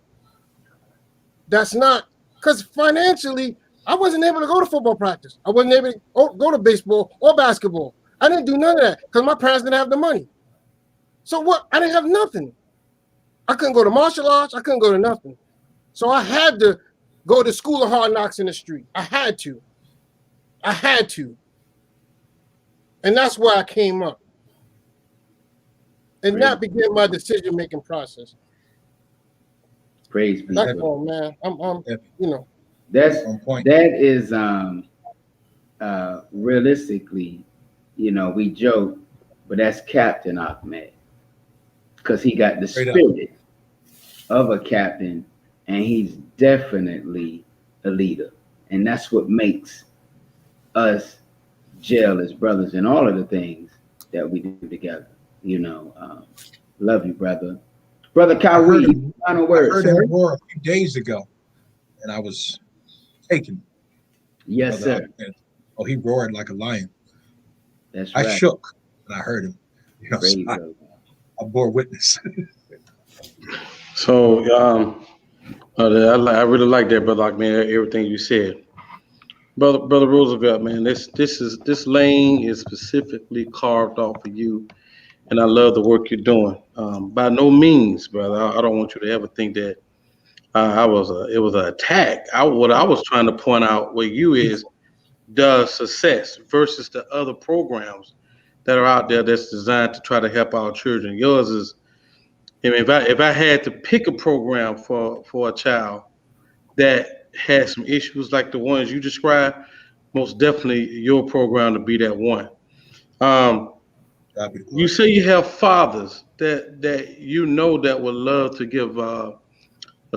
because financially, I wasn't able to go to football practice. I wasn't able to go to baseball or basketball. I didn't do none of that because my parents didn't have the money. So what? I didn't have nothing. I couldn't go to martial arts. I couldn't go to nothing. So I had to go to school of hard knocks in the street. I had to. And that's where I came up. And that began my decision-making process. Praise be. That's all, man. I'm you know. That is realistically, you know, we joke, but that's Captain Ahmed, because he got the spirit of a captain, and he's definitely a leader, and that's what makes us gel as brothers in all of the things that we do together. You know, love you, brother. Brother Kyrie, final word. I heard him roar a few days ago, and I was taken. Yes, sir. Oh, he roared like a lion. That's right. I shook when I heard him. You know, so I bore witness. So, I really like that, brother. Like, man, everything you said, brother Roosevelt, man. This lane is specifically carved off for you, and I love the work you're doing. By no means, brother, I don't want you to ever think that it was an attack. What I was trying to point out with you is the success versus the other programs that are out there that's designed to try to help our children. Yours is, I mean, if I had to pick a program for a child that had some issues like the ones you described, most definitely your program to be that one. You say you have fathers that you know that would love to give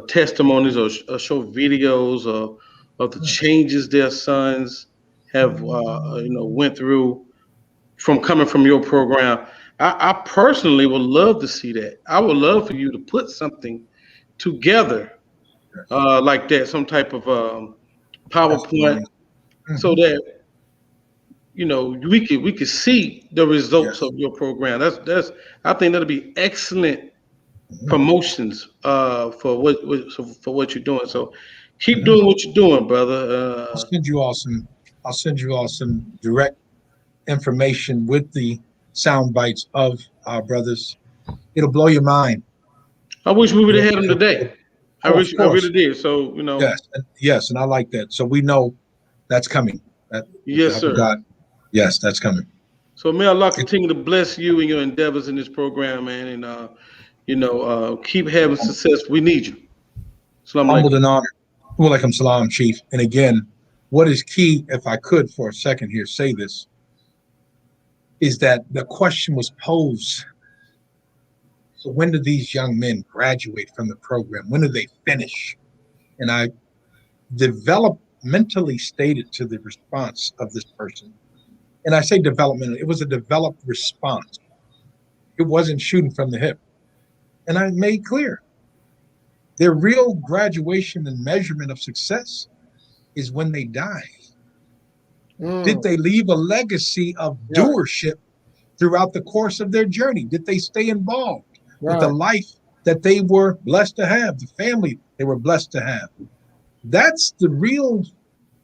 testimonies or show videos of the changes their sons have went through from coming from your program. I personally would love to see that. I would love for you to put something together like that, some type of PowerPoint, so that we could see the results of your program. That's I think that'll be excellent promotions for what you're doing. So keep doing what you're doing, brother. I'll send you all some direct information with the sound bites of our brothers. It'll blow your mind. I wish we would have had them today. I really did. So yes, and I like that. So we know that's coming. Yes, sir. God. Yes, that's coming. So may Allah continue to bless you and your endeavors in this program, man, and keep having success. We need you. Humbled and honored. Walaikum salam, Chief. And again, what is key, if I could for a second here say this, is that the question was posed. So when do these young men graduate from the program? When do they finish? And I developmentally stated to the response of this person, and I say developmental, it was a developed response. It wasn't shooting from the hip. And I made clear, their real graduation and measurement of success is when they die. Did they leave a legacy of doership throughout the course of their journey? Did they stay involved with the life that they were blessed to have, the family they were blessed to have? That's the real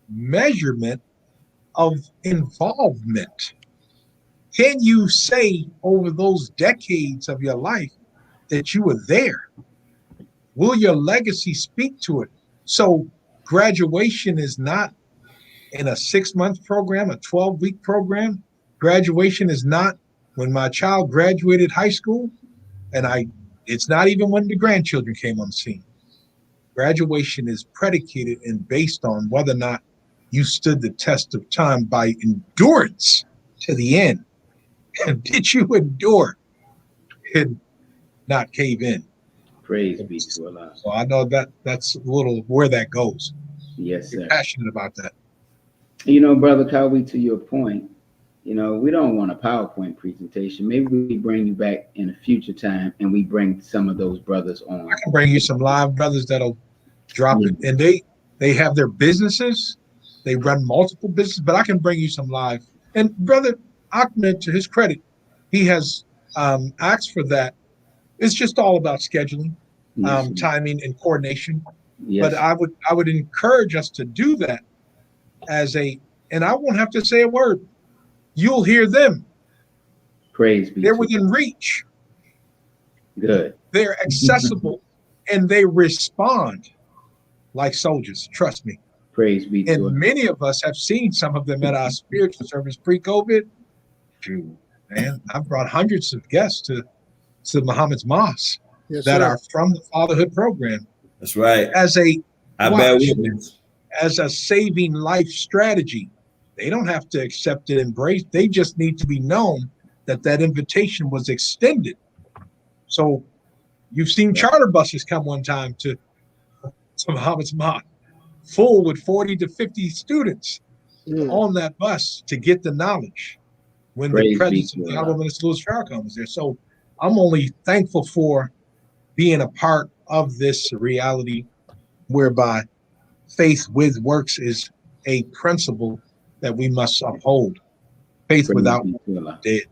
measurement of involvement. Can you say over those decades of your life that you were there? Will your legacy speak to it? So graduation is not in a 6-month program, a 12-week program. Graduation is not when my child graduated high school, and it's not even when the grandchildren came on the scene. Graduation is predicated and based on whether or not you stood the test of time by endurance to the end. And did you endure and not cave in? Praise be to Allah. So I know that's a little where that goes. Yes, sir. You're passionate about that. Brother Kawi, to your point, we don't want a PowerPoint presentation. Maybe we bring you back in a future time and we bring some of those brothers on. I can bring you some live brothers that'll drop it. And they have their businesses. They run multiple businesses, but I can bring you some live. And Brother Ahmed, to his credit, he has asked for that. It's just all about scheduling. Yes, timing and coordination. yes. But I would encourage us to do that and I won't have to say a word. You'll hear them. Praise be They're to within reach. Good. They're accessible, and they respond like soldiers. Trust me. Praise be to And many of us have seen some of them at our spiritual service pre-COVID. Shoot, man, I've brought hundreds of guests to Muhammad's Mosque that are from the fatherhood program. That's right. As a saving life strategy. They don't have to accept and embrace. They just need to be known that that invitation was extended. So you've seen charter buses come one time to Muhammad's Mosque, full with 40 to 50 students on that bus to get the knowledge when the presence of the Honorable Minister Louis Farrakhan was there. So I'm only thankful for being a part of this reality whereby faith with works is a principle that we must uphold. Faith without dead.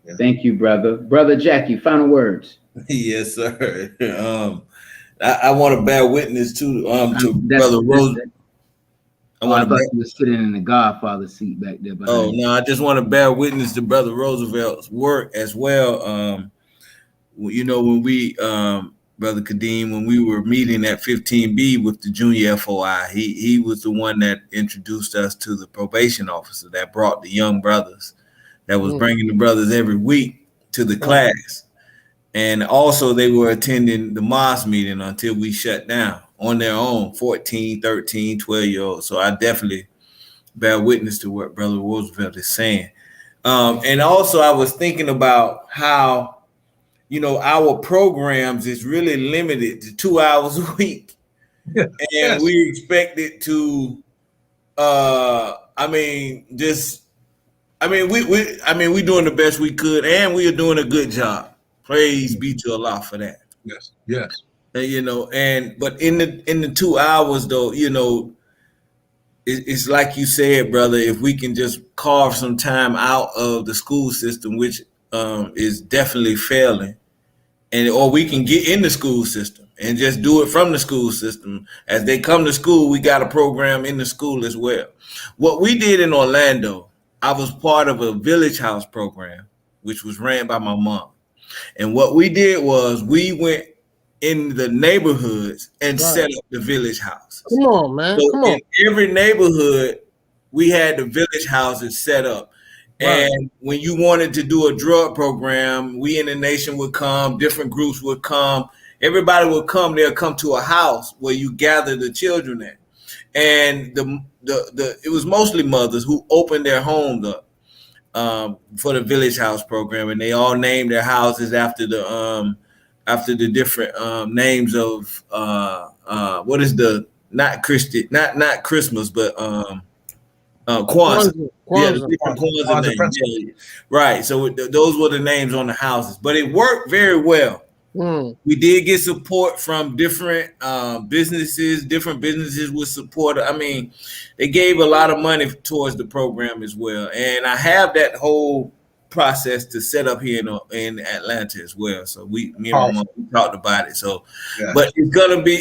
Yeah. Thank you, brother. Brother Jackie, final words. Yes, sir. I want to bear witness to Brother Rose. I thought you were sitting in the Godfather seat back there. Oh no, I just want to bear witness to Brother Roosevelt's work as well. You know, when we Brother Kadeem, when we were meeting at 15B with the junior FOI, he was the one that introduced us to the probation officer that brought the young brothers, that was bringing the brothers every week to the class. And also they were attending the mosque meeting until we shut down on their own, 14, 13, 12-year-olds. So I definitely bear witness to what Brother Roosevelt is saying. And also I was thinking about how, you know, our programs is really limited to 2 hours a week. And we expect it to, we doing the best we could, and we are doing a good job. Praise be to Allah for that. Yes, yes. You know, but in the 2 hours though, you know, it's like you said, brother, if we can just carve some time out of the school system, which is definitely failing, or we can get in the school system and just do it from the school system. As they come to school, we got a program in the school as well. What we did in Orlando, I was part of a village house program, which was ran by my mom. And what we did was we went in the neighborhoods and set up the village houses. Come on, man. So Come on. in every neighborhood, we had the village houses set up. And when you wanted to do a drug program, we in the nation would come, different groups would come, everybody would come, they'll come to a house where you gather the children at. And it was mostly mothers who opened their homes up for the village house program, and they all named their houses after the different names of what is the not Christmas, but Kwanzaa. Yeah, the different Kwanzaa names. Yeah. Right. So those were the names on the houses, but it worked very well. We did get support from different businesses. Different businesses would support. I mean, they gave a lot of money towards the program as well. And I have that whole process to set up here in Atlanta as well. So me and my mom talked about it. So, but it's gonna be,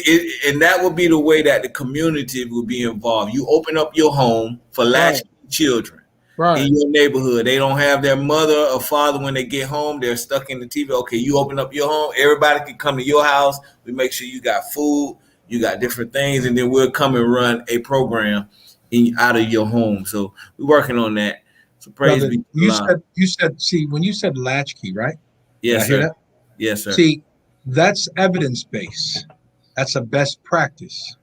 and that will be the way that the community will be involved. You open up your home for latchkey children in your neighborhood. They don't have their mother or father when they get home. They're stuck in the TV. Okay, you open up your home. Everybody can come to your house. We make sure you got food, you got different things, and then we'll come and run a program out of your home. So we're working on that. So praise be to Allah. You said, see, when you said latchkey, right? Yes, sir. Hear that? Yes, sir. See, that's evidence-based. That's a best practice.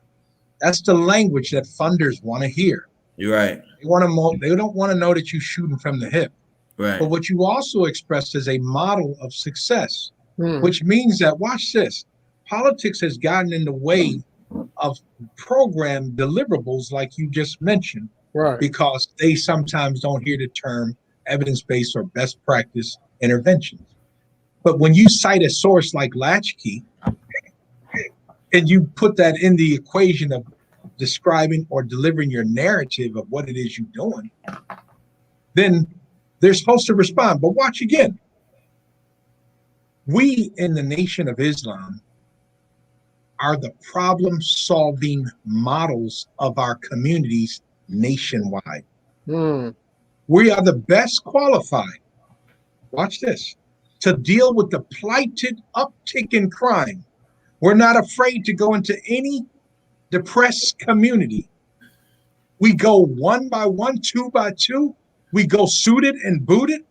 That's the language that funders want to hear. You're right. They don't want to know that you're shooting from the hip. Right. But what you also expressed is a model of success, which means that, watch this, politics has gotten in the way of program deliverables like you just mentioned, because they sometimes don't hear the term evidence-based or best practice interventions. But when you cite a source like Latchkey, and you put that in the equation of describing or delivering your narrative of what it is you're doing, then they're supposed to respond. But watch again. We in the Nation of Islam are the problem-solving models of our communities nationwide. We are the best qualified, watch this, to deal with the plighted uptick in crime. We're not afraid to go into any depressed community. We go one by one, two by two. We go suited and booted.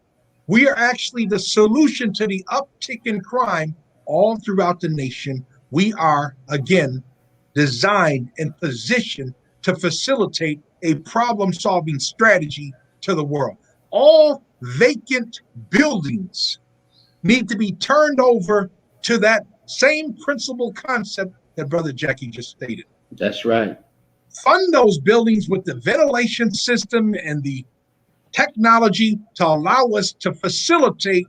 We are actually the solution to the uptick in crime all throughout the nation. We are, again, designed and positioned to facilitate a problem-solving strategy to the world. All vacant buildings need to be turned over to that same principal concept that Brother Jackie just stated. That's right. Fund those buildings with the ventilation system and the technology to allow us to facilitate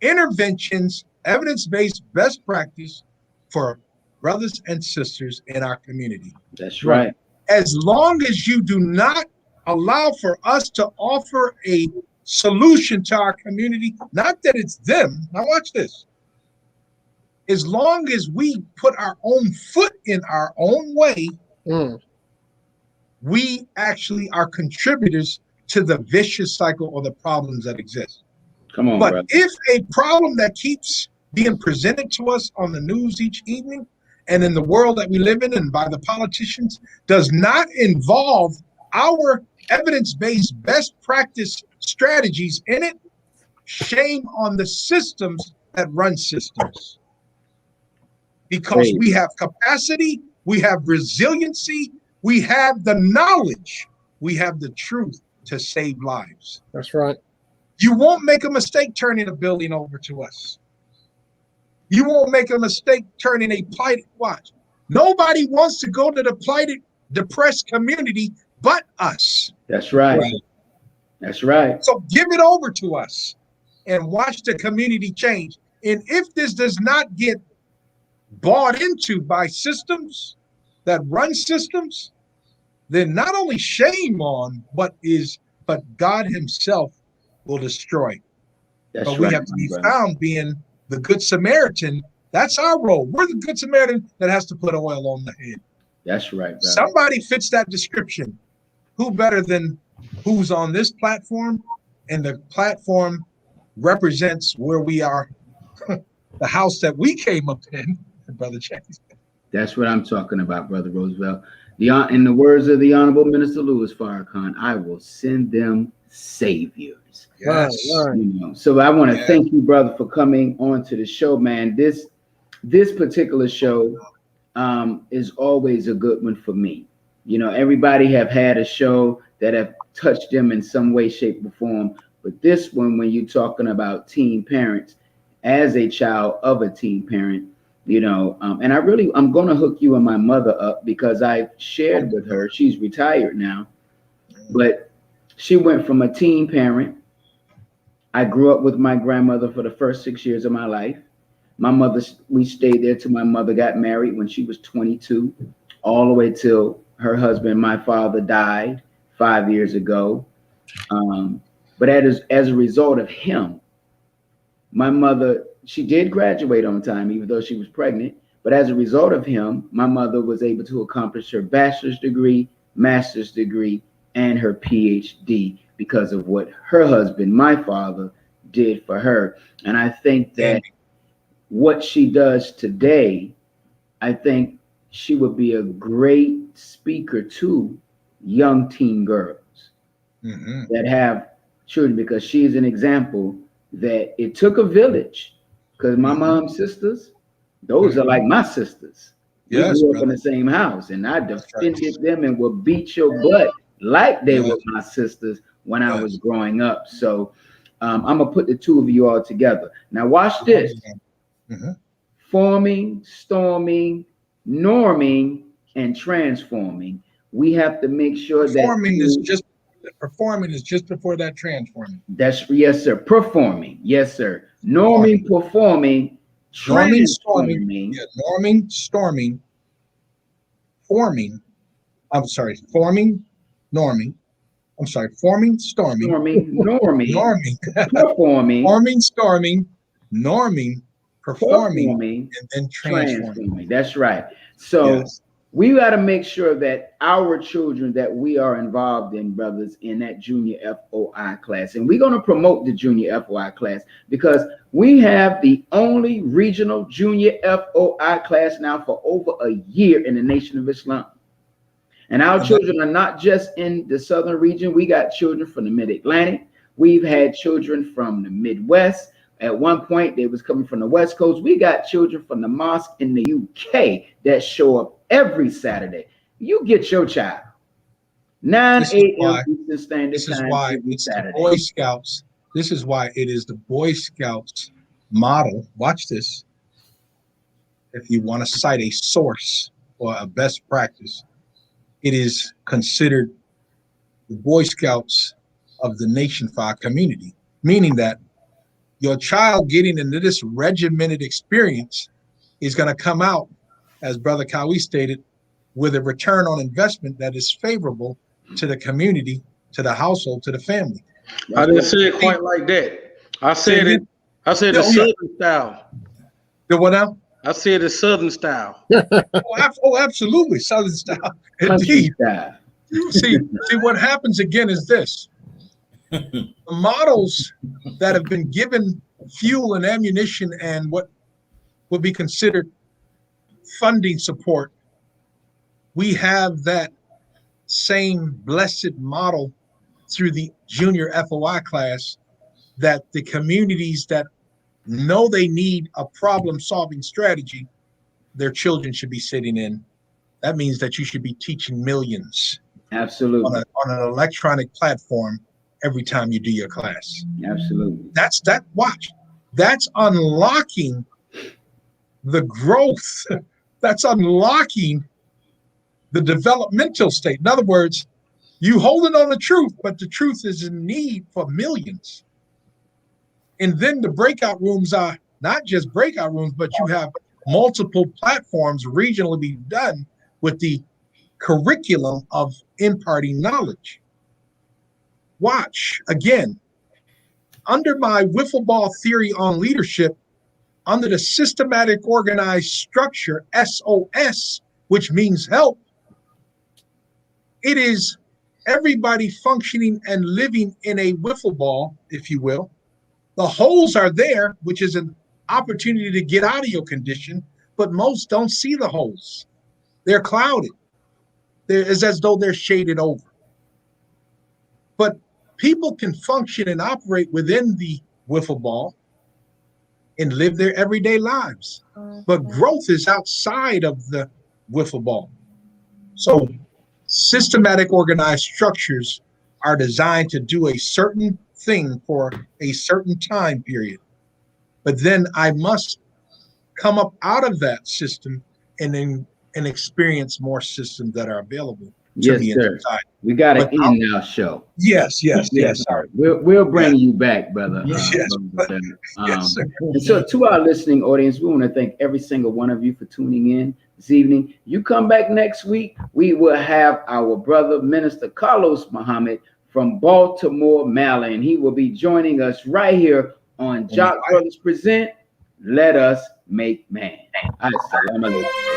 interventions, evidence-based best practice for brothers and sisters in our community. That's right. As long as you do not allow for us to offer a solution to our community, not that it's them. Now watch this. As long as we put our own foot in our own way, we actually are contributors to the vicious cycle or the problems that exist. Come on, but brother. If a problem that keeps being presented to us on the news each evening and in the world that we live in and by the politicians does not involve our evidence-based best practice strategies in it, shame on the systems that run systems. Because we have capacity, we have resiliency, we have the knowledge, we have the truth to save lives. That's right. You won't make a mistake turning a building over to us. You won't make a mistake turning a plighted watch. Nobody wants to go to the plighted, depressed community but us. That's right. That's right. So give it over to us and watch the community change. And if this does not get bought into by systems that run systems, then not only shame on, but God himself will destroy. That's but we have to be found being the good Samaritan. That's our role. We're the good Samaritan that has to put oil on the head. That's right, brother. Somebody fits that description. Who better than who's on this platform? And the platform represents where we are, the house that we came up in, Brother Jackie. That's what I'm talking about, Brother Roosevelt. In the words of the Honorable Minister Louis Farrakhan, I will send them saviors. Yes. So I want to thank you, brother, for coming on to the show, man. This particular show is always a good one for me. Everybody have had a show that have touched them in some way, shape, or form. But this one, when you're talking about teen parents, as a child of a teen parent, and I'm going to hook you and my mother up because I shared with her. She's retired now, but she went from a teen parent. I grew up with my grandmother for the first 6 years of my life. My mother, we stayed there till my mother got married when she was 22, all the way till her husband, my father, died 5 years ago. But as a result of him, my mother, she did graduate on time, even though she was pregnant. But as a result of him, my mother was able to accomplish her bachelor's degree, master's degree, and her PhD because of what her husband, my father, did for her. And I think that what she does today, I think she would be a great speaker to young teen girls that have children, because she's an example that it took a village, because my mom's sisters, those are like my sisters. We grew up in the same house, and I defended them and would beat your butt like they were my sisters when I was growing up. So I'm gonna put the two of you all together. Now watch this. Forming, storming, norming, and transforming. We have to make sure performing is just before that transforming. That's yes, sir. Performing, yes, sir. Norming, performing, transforming. Norming, storming, forming. I'm sorry, forming, norming. I'm sorry, forming, storming, norming, performing, forming, storming, norming, performing, and then transforming. That's right. So Yes. we got to make sure that our children that we are involved in, brothers, in that junior FOI class, and we're going to promote the junior FOI class because we have the only regional junior FOI class now for over a year in the Nation of Islam. And our children are not just in the southern region. We got children from the mid-Atlantic. We've had children from the Midwest. At one point, they was coming from the West Coast. We got children from the mosque in the UK that show up every Saturday. You get your child. 9 a.m. Eastern Standard Time. This is why it's the Boy Scouts. This is why it is the Boy Scouts model. Watch this. If you want to cite a source or a best practice, it is considered the Boy Scouts of the Nation for our community, meaning that your child getting into this regimented experience is going to come out, as Brother Kawi stated, with a return on investment that is favorable to the community, to the household, to the family. I didn't say it quite like that. I said it. I said the Southern style. The what now? I said the Southern style. Oh, absolutely, Southern style. Indeed. See, what happens again is this. The models that have been given fuel and ammunition and what would be considered funding support, we have that same blessed model through the junior FOI class, that the communities that know they need a problem-solving strategy, their children should be sitting in. That means that you should be teaching millions. Absolutely. On an electronic platform every time you do your class. Absolutely. Watch. That's unlocking the growth. That's unlocking the developmental state. In other words, you holding on the truth, but the truth is in need for millions. And then the breakout rooms are not just breakout rooms, but you have multiple platforms regionally done with the curriculum of imparting knowledge. Watch, again, under my wiffle ball theory on leadership, under the systematic organized structure, SOS, which means help, it is everybody functioning and living in a wiffle ball, if you will. The holes are there, which is an opportunity to get out of your condition, but most don't see the holes. They're clouded. It's as though they're shaded over. But people can function and operate within the wiffle ball and live their everyday lives. But growth is outside of the wiffle ball. So systematic organized structures are designed to do a certain thing for a certain time period. But then I must come up out of that system and experience more systems that are available to me inside. We got to end our show. Yes. Sorry. We'll bring you back, brother. Yes, sir. And so to our listening audience, we want to thank every single one of you for tuning in this evening. You come back next week, we will have our brother, Minister Carlos Muhammad from Baltimore, Maryland. He will be joining us right here on JAKQ Brothers Present, Let Us Make Man. Assalamu alaikum.